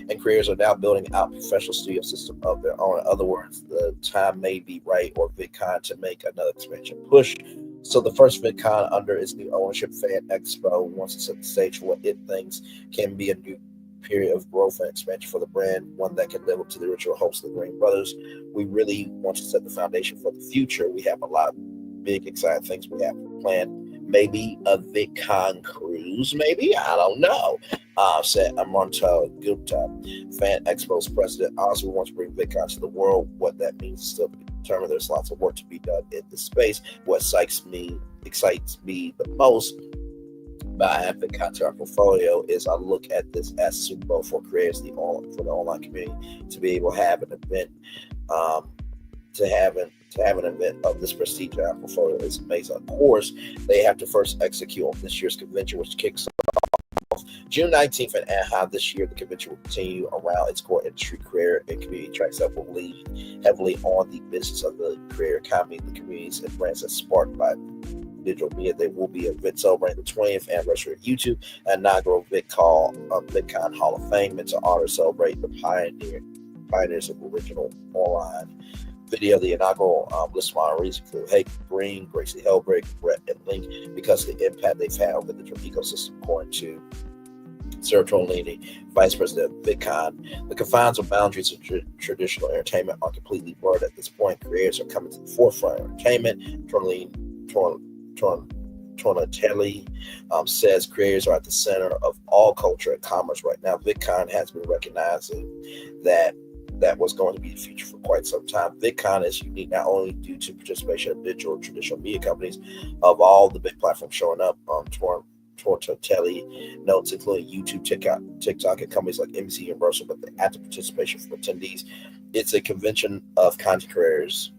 and creators are now building out professional studio system of their own. In other words, the time may be right for VidCon to make another expansion push. So the first VidCon under its new ownership, Fan Expo, wants to set the stage for what it thinks can be a new period of growth and expansion for the brand, one that can live up to the original hopes of the Green brothers. We really want to set the foundation for the future. We have a lot of big, exciting things we have planned. Maybe a VidCon cruise, maybe, I don't know, said Amanto Gupta, Fan Expo's president. Honestly, we want to bring VidCon to the world. What that means is still to be determined. There's lots of work to be done in this space. What excites me the most by adding VidCon to our portfolio is I look at this as Super Bowl for creators, for the online community, to be able to have an event, to have an event of this prestige in our portfolio is amazing. Of course, they have to first execute on this year's convention, which kicks off June 19th in Anaheim. This year, the convention will continue around its core industry, creator, and community tracks that will lean heavily on the business of the creator economy, the communities and brands that sparked by digital media. There will be an event celebrating the 20th anniversary of YouTube, an inaugural VidCon Hall of Fame, and to honor celebrate the pioneers of original online video. The inaugural list of honorees include Hank Green, Gracie Helbrig, Brett, and Link, because of the impact they've had on the digital ecosystem, according to Sarah Tronellini, Vice President of VidCon. The confines of boundaries of traditional entertainment are completely blurred at this point. Creators are coming to the forefront of entertainment. Tornatelli says creators are at the center of all culture and commerce right now. VidCon has been recognizing that was going to be the future for quite some time. VidCon is unique not only due to participation of digital traditional media companies, of all the big platforms showing up. Tornatelli notes, including YouTube, TikTok, and companies like NBC Universal, but the active participation from attendees. It's a convention of content creators,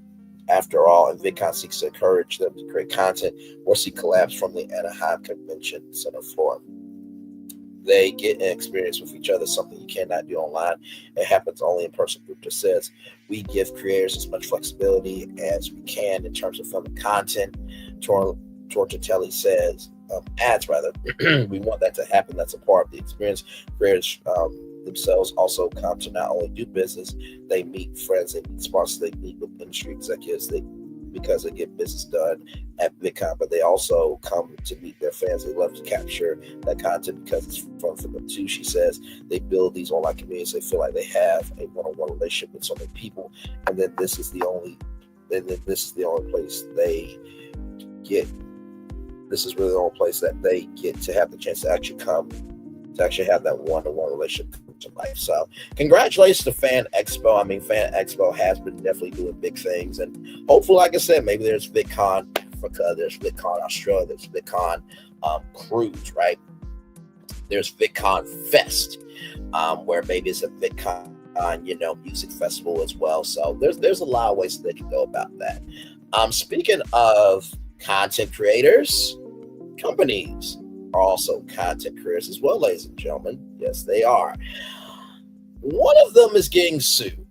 after all, and VidCon seeks to encourage them to create content or see collabs from the Anaheim Convention Center floor. they get an experience with each other, something you cannot do online. It happens only in person. Group just says, we give creators as much flexibility as we can in terms of filming content. Tortatelli says, ads rather. We want that to happen. That's a part of the experience. Creators themselves also come to not only do business, they meet friends, they meet sponsors, they meet with industry executives, because they get business done at Vidcon, but they also come to meet their fans. They love to capture that content because it's fun for them too. She says they build these online communities. They feel like they have a one-on-one relationship with so many people, and then this is the only place they get. This is really the only place that they get to have the chance to actually come, to actually have that one-on-one relationship to life. So congratulations to Fan Expo. I mean, Fan Expo has been definitely doing big things, and hopefully, like I said, maybe there's VidCon Africa, there's VidCon Australia, there's VidCon Cruise, right? There's VidCon Fest, where maybe it's a VidCon, music festival as well. So there's a lot of ways that they can go about that. Speaking of content creators, companies are also content creators as well, ladies and gentlemen. Yes, they are. One of them is getting sued.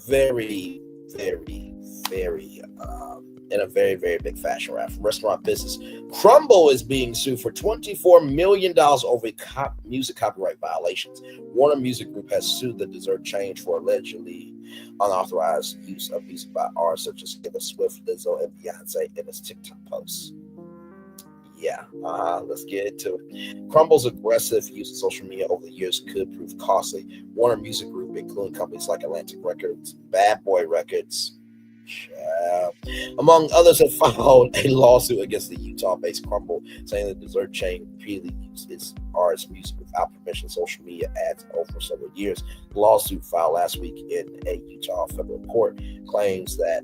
Very, very, very, in a very, very big fashion, right? From restaurant business, Crumbl is being sued for $24 million over music copyright violations. Warner Music Group has sued the dessert chain for allegedly unauthorized use of music by artists such as Taylor Swift, Lizzo, and Beyonce in its TikTok posts. Yeah, let's get into it. Crumbl's aggressive use of social media over the years could prove costly. Warner Music Group, including companies like Atlantic Records, Bad Boy Records, among others, have filed a lawsuit against the Utah-based Crumbl, saying the dessert chain repeatedly used its artist music without permission. Social media ads over several years. The lawsuit filed last week in a Utah federal court claims that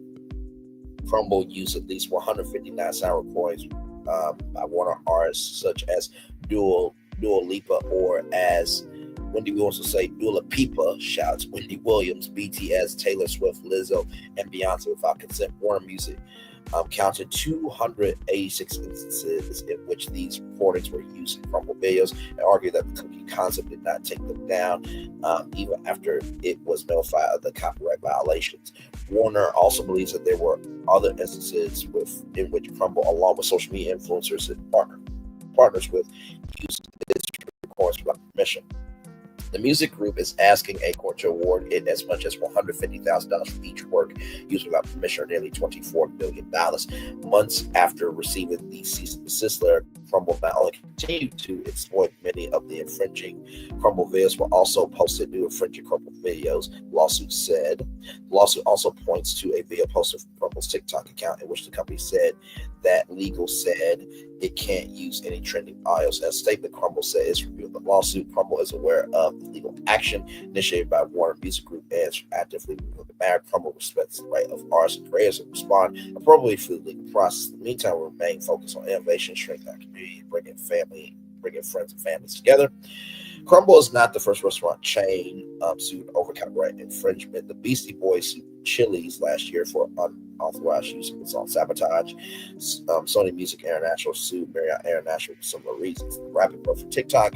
Crumbl used at least 159 sound recordings by Warner artists such as Dua Lipa, or as Wendy Williams will say, Dua Lipa, shouts Wendy Williams, BTS, Taylor Swift, Lizzo, and Beyonce without consent. Warner Music counted 286 instances in which these recordings were used in Crumbl videos, and argued that the cookie concept did not take them down even after it was notified of the copyright violations. Warner also believes that there were other instances in which Crumbl, along with social media influencers and partners with, used its recordings without permission. The music group is asking a court to award it as much as $150,000 for each work used without permission, or nearly $24 million. Months after receiving the cease and desist letter, Crumbl not only continued to exploit many of the infringing Crumbl videos, but also posted new infringing Crumbl videos, lawsuit said. The lawsuit also points to a video posted from Crumbl's TikTok account in which the company said that legal said it can't use any trending audios. As a statement, Crumbl said it's reviewing the lawsuit. Crumbl is aware of the legal action initiated by Warner Music Group and is actively reviewing the matter. Crumbl respects the right of artists and creators to respond appropriately through the legal process. In the meantime, we remain focused on innovation, strengthening our community, bringing friends and families together. Crumbl is not the first restaurant chain sued over copyright infringement. The Beastie Boys sued Chili's last year for unauthorized use of the song Sabotage. Sony Music International sued Marriott International for similar reasons. The rapid growth of TikTok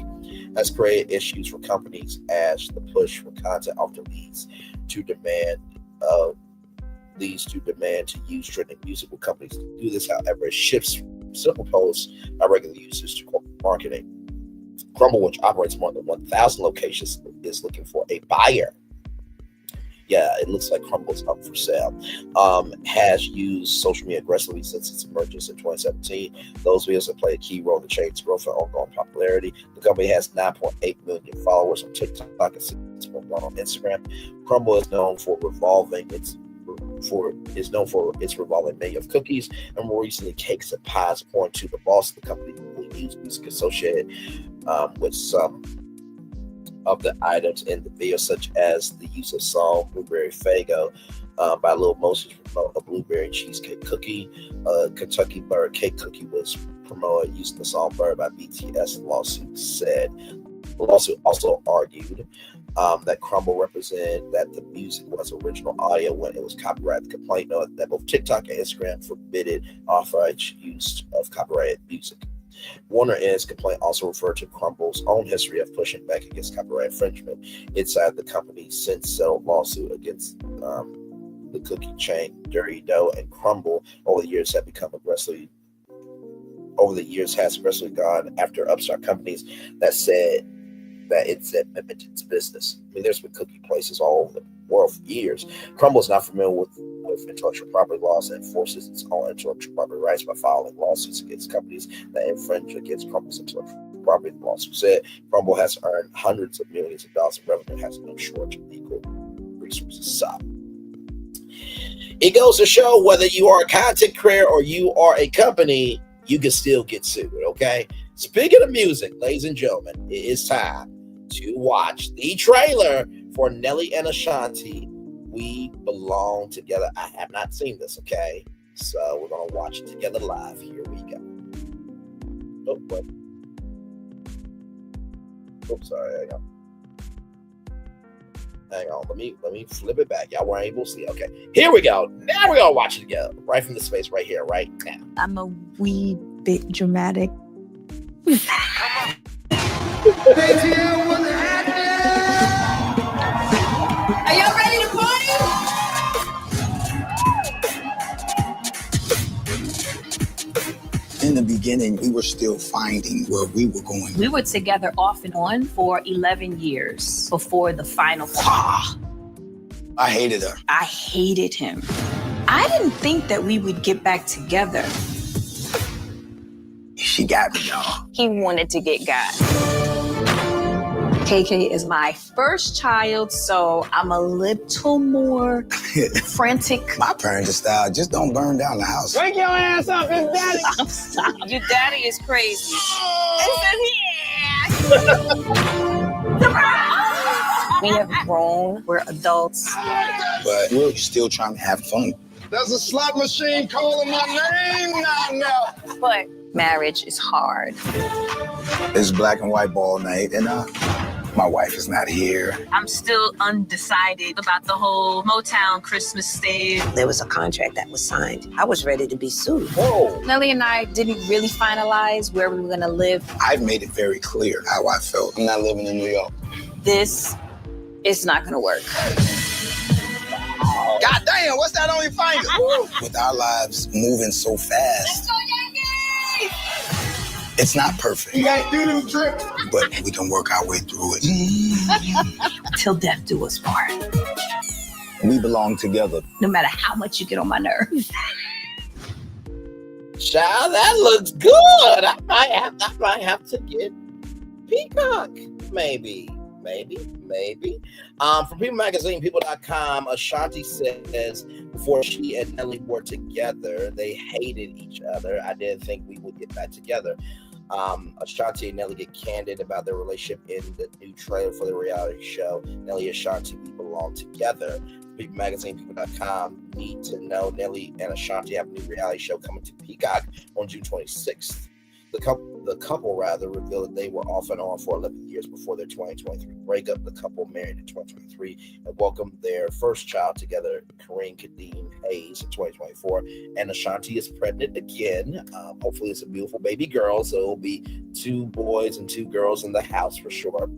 has created issues for companies as the push for content often leads to demand to use trending music. With companies to do this, however, it shifts simple posts by regular users to corporate marketing. Crumbl, which operates more than 1,000 locations, is looking for a buyer. Yeah, it looks like Crumbl is up for sale. Has used social media aggressively since its emergence in 2017. Those videos have played a key role in the chain's growth and ongoing popularity. The company has 9.8 million followers on TikTok and 6.1 on Instagram. Crumbl is known for its revolving menu of cookies, and more recently cakes and pies, according to the boss of the company, who used music associated with some of the items in the video, such as the use of song Blueberry Fago by Lil Moses, a blueberry cheesecake cookie. Kentucky Bird Cake Cookie was promoted using the song Bird by BTS, the lawsuit said. The lawsuit also argued that Crumbl represented that the music was original audio when it was copyrighted. The complaint noted that both TikTok and Instagram forbidden authorized use of copyrighted music. Warner in his complaint also referred to Crumbl's own history of pushing back against copyright infringement inside the company's since settled lawsuit against the cookie chain Dirty Dough and Crumbl over the years has aggressively gone after upstart companies that said that it's admitted its business. I mean, there's been cookie places all over the world for years. Crumbl is not familiar with intellectual property laws and enforces its own intellectual property rights by filing lawsuits against companies that infringe against Crumbl's intellectual property. The lawsuit said Crumbl has earned hundreds of millions of dollars in revenue and has no shortage of legal resources. So it goes to show whether you are a content creator or you are a company, you can still get sued, okay? Speaking of music, ladies and gentlemen, it is time to watch the trailer for Nelly and Ashanti, We Belong Together. I have not seen this, okay? So we're going to watch it together live. Here we go. Oh, wait. Oops, sorry. Hang on. Let me flip it back. Y'all weren't able to see. Okay. Here we go. Now we're going to watch it together. Right from the space right here, right now. I'm a wee bit dramatic. Are y'all ready to party? In the beginning, we were still finding where we were going. We were together off and on for 11 years before the final. I hated her. I hated him. I didn't think that we would get back together. She got me, y'all. He wanted to get God. KK is my first child, so I'm a little more frantic. My parenting style, just don't burn down the house. Wake your ass up, it's daddy. Stop. Your daddy is crazy. We have grown, we're adults. But we're still trying to have fun. There's a slot machine calling my name now. But marriage is hard. It's black and white ball night, and my wife is not here. I'm still undecided about the whole Motown Christmas stage. There was a contract that was signed. I was ready to be sued. Whoa. Nelly and I didn't really finalize where we were gonna live. I've made it very clear how I felt. I'm not living in New York. This is not gonna work. God damn, what's that on your finger? With our lives moving so fast, it's not perfect. You gotta do them tricks. But we can work our way through it. Till death do us part. We belong together. No matter how much you get on my nerves. Child, that looks good. I might have to get Peacock. Maybe. From People Magazine, People.com, Ashanti says before she and Nelly were together, they hated each other. I didn't think we would get back together. Ashanti and Nelly get candid about their relationship in the new trailer for the reality show Nelly and Ashanti, We Belong Together. People Magazine, People.com need to know Nelly and Ashanti have a new reality show coming to Peacock on June 26th. The couple revealed that they were off and on for 11 years before their 2023 breakup. The couple married in 2023 and welcomed their first child together, Kayne Hayes, in 2024. And Ashanti is pregnant again. Hopefully it's a beautiful baby girl, so it'll be 2 boys and 2 girls in the house for sure.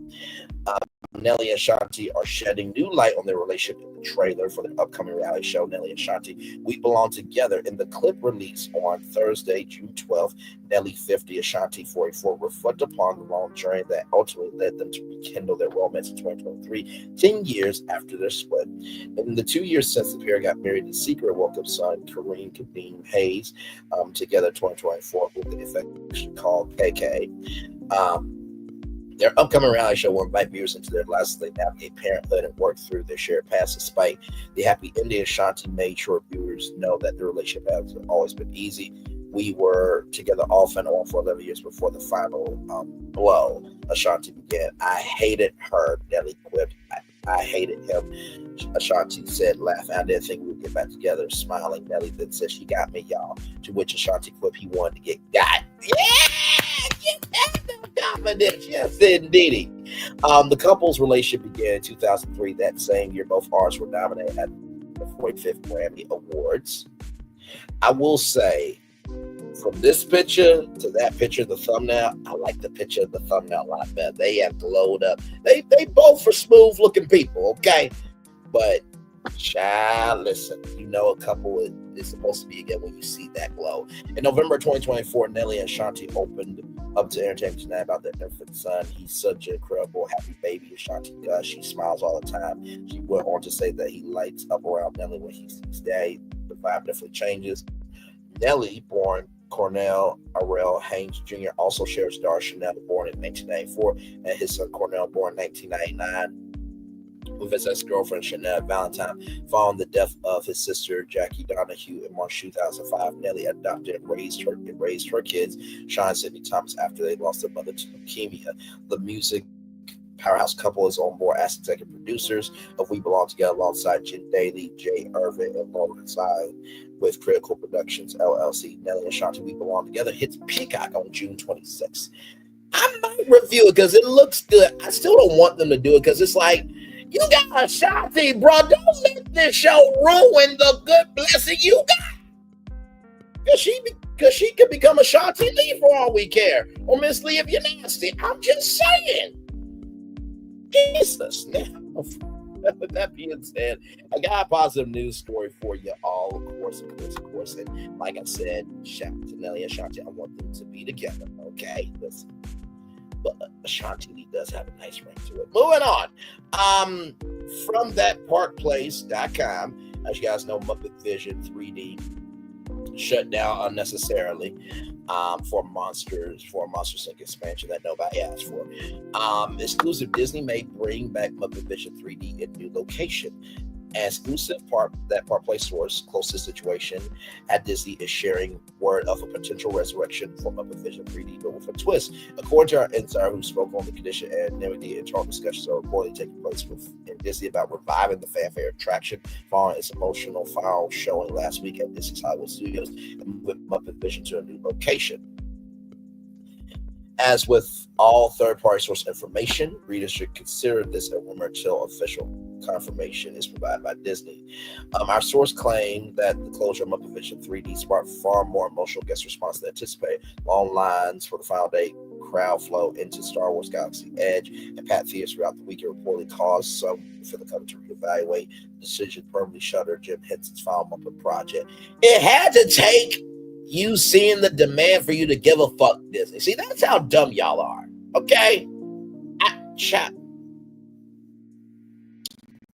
Nelly and Ashanti are shedding new light on their relationship in the trailer for the upcoming reality show Nelly and Ashanti, We Belong Together. In the clip released on Thursday, June 12th, Nelly 50, Ashanti 44 reflect upon the long journey that ultimately led them to rekindle their romance in 2023, 10 years after their split. In the 2 years since the pair got married in secret, welcome son Kayne Hayes together in 2024 with the affection called KK. Their upcoming reality show will invite viewers into their lives as they navigate parenthood and work through their shared past. Despite the happy ending, Ashanti made sure viewers know that the relationship has always been easy. We were together off and on for 11 years before the final blow. Ashanti began. I hated her, Nelly quipped. I hated him, Ashanti said, laughing. I didn't think we would get back together. Smiling, Nelly then said, she got me, y'all. To which Ashanti quipped, he wanted to get got. Yeah! Get that confidence. Yes, indeed. The couple's relationship began in 2003. That same year, both artists were nominated at the 45th Grammy Awards. I will say, from this picture to that picture, the thumbnail, I like the picture of the thumbnail a lot better. They have glowed up. They both are smooth looking people, okay? But child, listen, you know a couple is supposed to be again when you see that glow. In November 2024, Nelly and Ashanti opened up to Entertainment Tonight about their infant son. He's such an incredible, happy baby. Ashanti does. She smiles all the time. She went on to say that he lights up around Nelly when he sees Daddy. The vibe definitely changes. Nelly, born Cornell Arrell Haynes Jr., also shares star Chanel, born in 1994, and his son Cornell, born in 1999. With his ex-girlfriend Chanel Valentine. Following the death of his sister Jackie Donahue in March 2005, Nelly adopted and raised her kids, Sean and Sydney Thomas, after they lost their mother to leukemia. The music powerhouse couple is on board as executive producers of We Belong Together alongside Jen Daly, Jay Irvin, and Lauren Side with Critical Productions LLC. Nelly and Ashanti We Belong Together hits Peacock on June 26th. I might review it because it looks good. I still don't want them to do it because it's like, you got Ashanti, bro. Don't let this show ruin the good blessing you got. Because she could become Ashanti Lee for all we care. Or Miss Lee if you're nasty. I'm just saying. Jesus. Now, with that being said, I got a positive news story for you all, of course. And like I said, shout out to Nelly and Ashanti. I want them to be together, okay? Listen. But Ashanti Lee does have a nice ring to it. Moving on. From thatparkplace.com, as you guys know, Muppet Vision 3D shut down unnecessarily for Monsters Inc. expansion that nobody asked for. Exclusive Disney may bring back Muppet Vision 3D in new location. An exclusive Park Place source close to the situation at Disney is sharing word of a potential resurrection for Muppet Vision 3D, but with a twist. According to our insider who spoke on the condition and the internal discussions are reportedly taking place in Disney about reviving the fanfare attraction following its emotional final showing last week at Disney's Hollywood Studios and with Muppet Vision to a new location. As with all third-party source information, readers should consider this a rumor until official confirmation is provided by Disney. Our source claimed that the closure of Muppet Vision 3D sparked far more emotional guest response than anticipated. Long lines for the final day, crowd flow into Star Wars Galaxy Edge, and packed theaters throughout the week. It reportedly caused some for the company to reevaluate the decision to permanently shutter Jim Henson's final Muppet project. It had to take you seeing the demand for you to give a fuck, Disney. See, that's how dumb y'all are. Okay? Chat.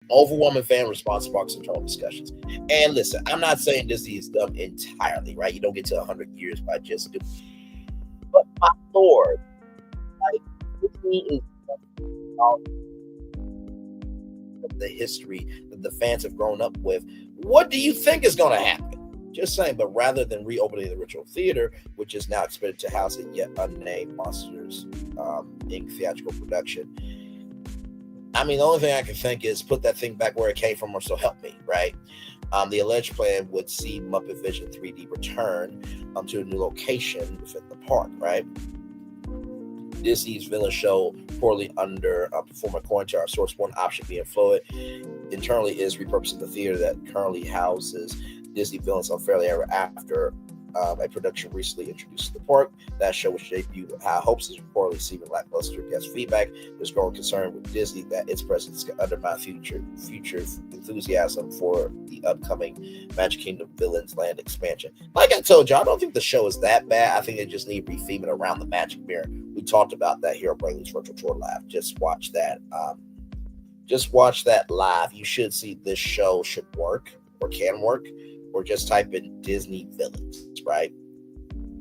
Overwhelming fan response sparks internal discussions. And listen, I'm not saying Disney is dumb entirely, right? You don't get to 100 years by just doing. But my lord, like, Disney is the history that the fans have grown up with. What do you think is going to happen? Just saying, but rather than reopening the Ritual Theater, which is now expected to house a yet unnamed Monsters Inc. theatrical production, I mean, the only thing I can think is put that thing back where it came from, or so help me, right? The alleged plan would see Muppet Vision 3D return to a new location within the park, right? Disney's villain show poorly underperforming. According to our source, one option being floated internally is repurposing the theater that currently houses Disney villains unfairly ever after a production recently introduced to the park. That show, which debuted with high hopes, is reportedly receiving lackluster guest feedback. There's growing concern with Disney that its presence could undermine future enthusiasm for the upcoming Magic Kingdom Villains Land expansion. Like I told you, I don't think the show is that bad. I think they just need retheming around the Magic Mirror. We talked about that here on Brainley's Virtual Tour Live. Just watch that. Just watch that live. You should see this show should work or can work. Or just type in Disney Villains, right?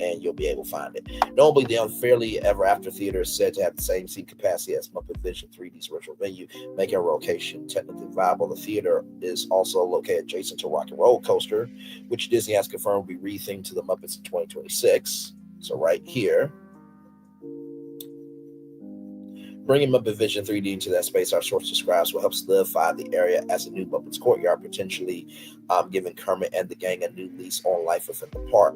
And you'll be able to find it. Notably, the Unfairly Ever After Theater is said to have the same seat capacity as Muppet Vision 3D's virtual venue, making a location technically viable. The theater is also located adjacent to Rock and Roller Coaster, which Disney has confirmed will be rethemed to the Muppets in 2026. So right here. Bringing Muppet Vision 3D into that space, our source describes, will help solidify the area as a new Muppets courtyard, potentially giving Kermit and the gang a new lease on life within the park.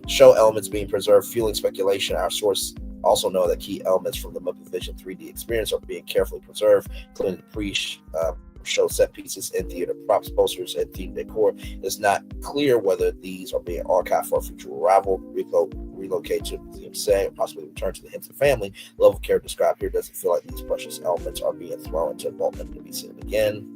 Show elements being preserved, fueling speculation. Our source also know that key elements from the Muppet Vision 3D experience are being carefully preserved, including the show set pieces in theater props, posters, and theme decor. It's not clear whether these are being archived for a future arrival, relocate to the museum setting, or possibly return to the Henson family. The level of care described here doesn't feel like these precious elements are being thrown into a vault and to be seen again.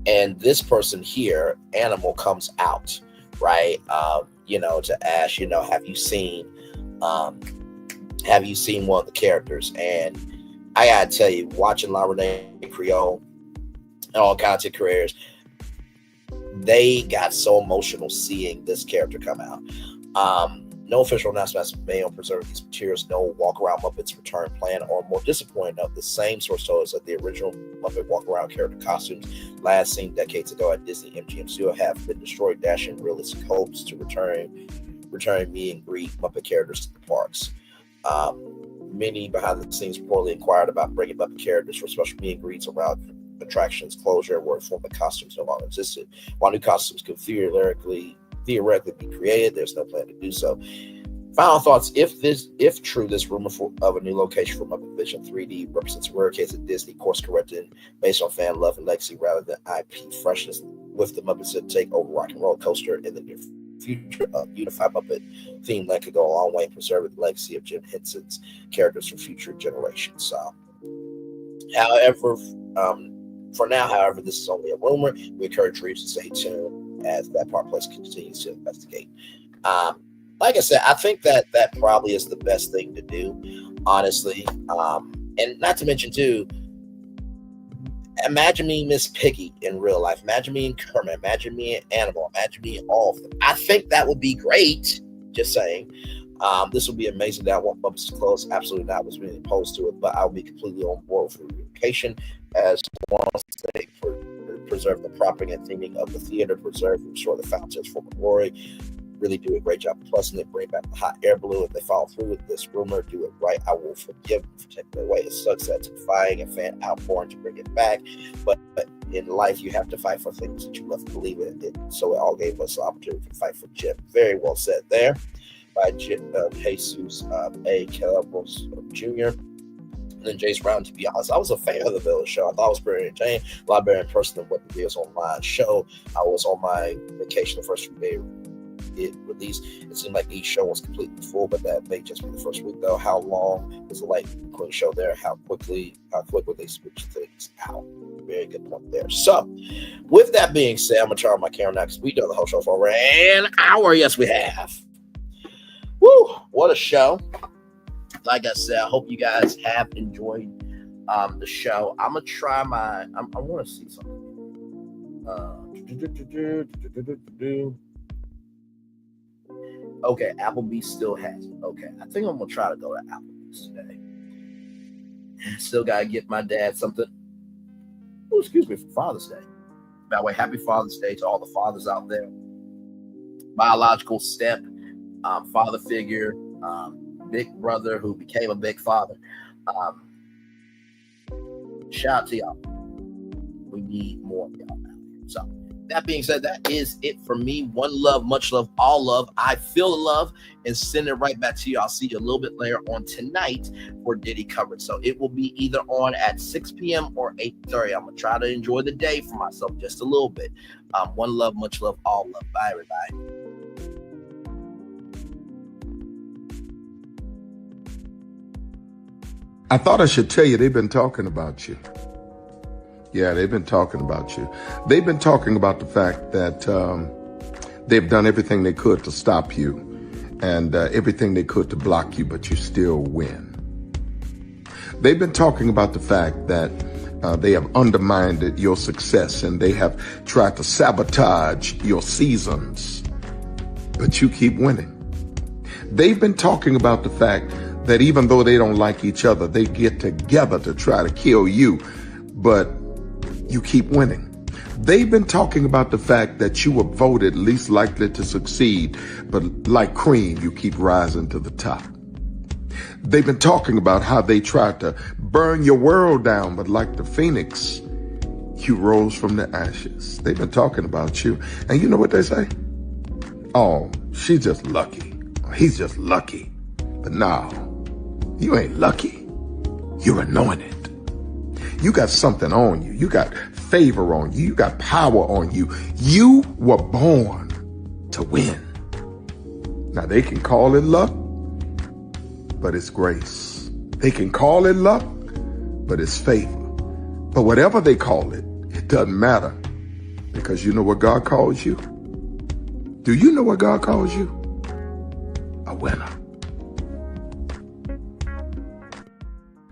And this person here, Animal, comes out, right? To ask, have you seen one of the characters? And I gotta tell you, watching La Renee Creole and all content creators, they got so emotional seeing this character come out. No official announcements made on preserving these materials. No walk-around Muppets return plan, or more disappointing note, the same source told us that the original Muppet walk-around character costumes last seen decades ago at Disney MGM Studio have been destroyed, dashing realistic hopes to returning meet and greet Muppet characters to the parks. Many behind the scenes reportedly inquired about bringing Muppet characters for special meet and greets around attractions closure, where former costumes no longer existed. While new costumes could theoretically be created, there's no plan to do so. Final thoughts: if true, this rumor of a new location for Muppet Vision 3D represents a rare case of Disney course corrected based on fan love and legacy rather than IP freshness, with the Muppets to take over Rock and Roller Coaster in the near future. Unified Muppet theme that could go a long way in preserving the legacy of Jim Henson's characters for future generations. So, however, for now, this is only a rumor. We encourage readers to stay tuned as that Park Place continues to investigate. Like I said, I think that probably is the best thing to do, honestly. And not to mention, too, imagine me Miss Piggy in real life. Imagine me and Kermit. Imagine me and Animal. Imagine me and all of them. I think that would be great. Just saying. This would be amazing. That I want Muppets to close. Absolutely not. Was being opposed to it, but I'll be completely on board for the relocation as long as they preserve the propping and theming of the theater, preserve and restore the fountains for glory. Really do a great job plussing it, bring back the hot air balloon. If they follow through with this rumor, do it right, I will forgive them for taking it away. It sucks that it's defying and fan outpouring to bring it back, but in life you have to fight for things that you love to believe in. So it all gave us the opportunity to fight for Jim. Very well said there by Jesus A. Calabros Jr. And then Jace Brown. To be honest, I was a fan of the Village show. I thought it was pretty entertaining. A lot better in person than what the videos online show. I was on my vacation the first few days it released. It seemed like each show was completely full, but that may just be the first week though. How long was the Lightning McQueen show there? How quick would they switch things out? Very good point there. So with that being said, I'm gonna turn on my camera now because we done the whole show for over an hour. Yes, we have. Woo, what a show. Like I said, I hope you guys have enjoyed the show. I'm gonna try I want to see something. Okay, Applebee's still has it. Okay, I think I'm gonna try to go to Applebee's today. Still gotta get my dad something. Oh, excuse me, for Father's Day. By the way, happy Father's Day to all the fathers out there. Biological step, father figure, big brother who became a big father. Shout out to y'all. We need more of y'all out here. So that being said, that is it for me. One love, much love, all love. I feel the love and send it right back to you. I'll see you a little bit later on tonight for Diddy coverage. So it will be either on at 6 p.m. or 8:30. I'm going to try to enjoy the day for myself just a little bit. One love, much love, all love. Bye, everybody. I thought I should tell you they've been talking about you. Yeah, they've been talking about you. They've been talking about the fact that they've done everything they could to stop you and everything they could to block you, but you still win. They've been talking about the fact that they have undermined your success and they have tried to sabotage your seasons, but you keep winning. They've been talking about the fact that even though they don't like each other, they get together to try to kill you, but you keep winning. They've been talking about the fact that you were voted least likely to succeed, but like cream, you keep rising to the top. They've been talking about how they tried to burn your world down, but like the phoenix, you rose from the ashes. They've been talking about you. And you know what they say? Oh, she's just lucky. He's just lucky. But no, you ain't lucky. You're anointed. You got something on you. You got favor on you. You got power on you. You were born to win. Now, they can call it luck, but it's grace. They can call it luck, but it's favor. But whatever they call it, it doesn't matter, because you know what God calls you? Do you know what God calls you? A winner.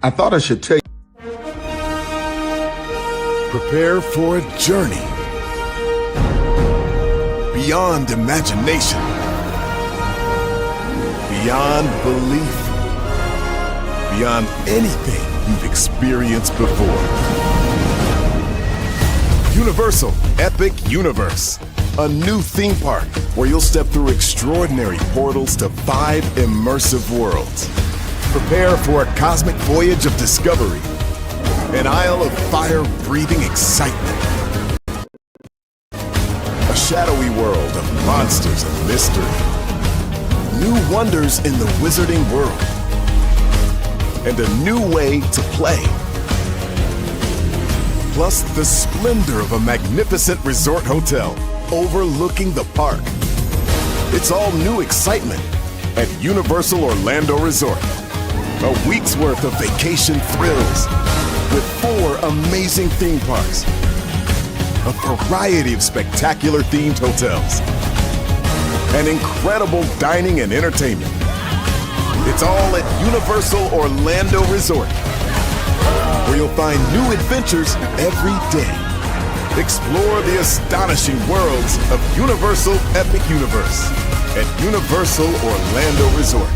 I thought I should tell you. Prepare for a journey beyond imagination, beyond belief, beyond anything you've experienced before. Universal Epic Universe, a new theme park where you'll step through extraordinary portals to 5 immersive worlds. Prepare for a cosmic voyage of discovery, an isle of fire-breathing excitement, a shadowy world of monsters and mystery, new wonders in the wizarding world, and a new way to play. Plus the splendor of a magnificent resort hotel overlooking the park. It's all new excitement at Universal Orlando Resort. A week's worth of vacation thrills with 4 amazing theme parks, a variety of spectacular themed hotels, and incredible dining and entertainment. It's all at Universal Orlando Resort, where you'll find new adventures every day. Explore the astonishing worlds of Universal Epic Universe at Universal Orlando Resort.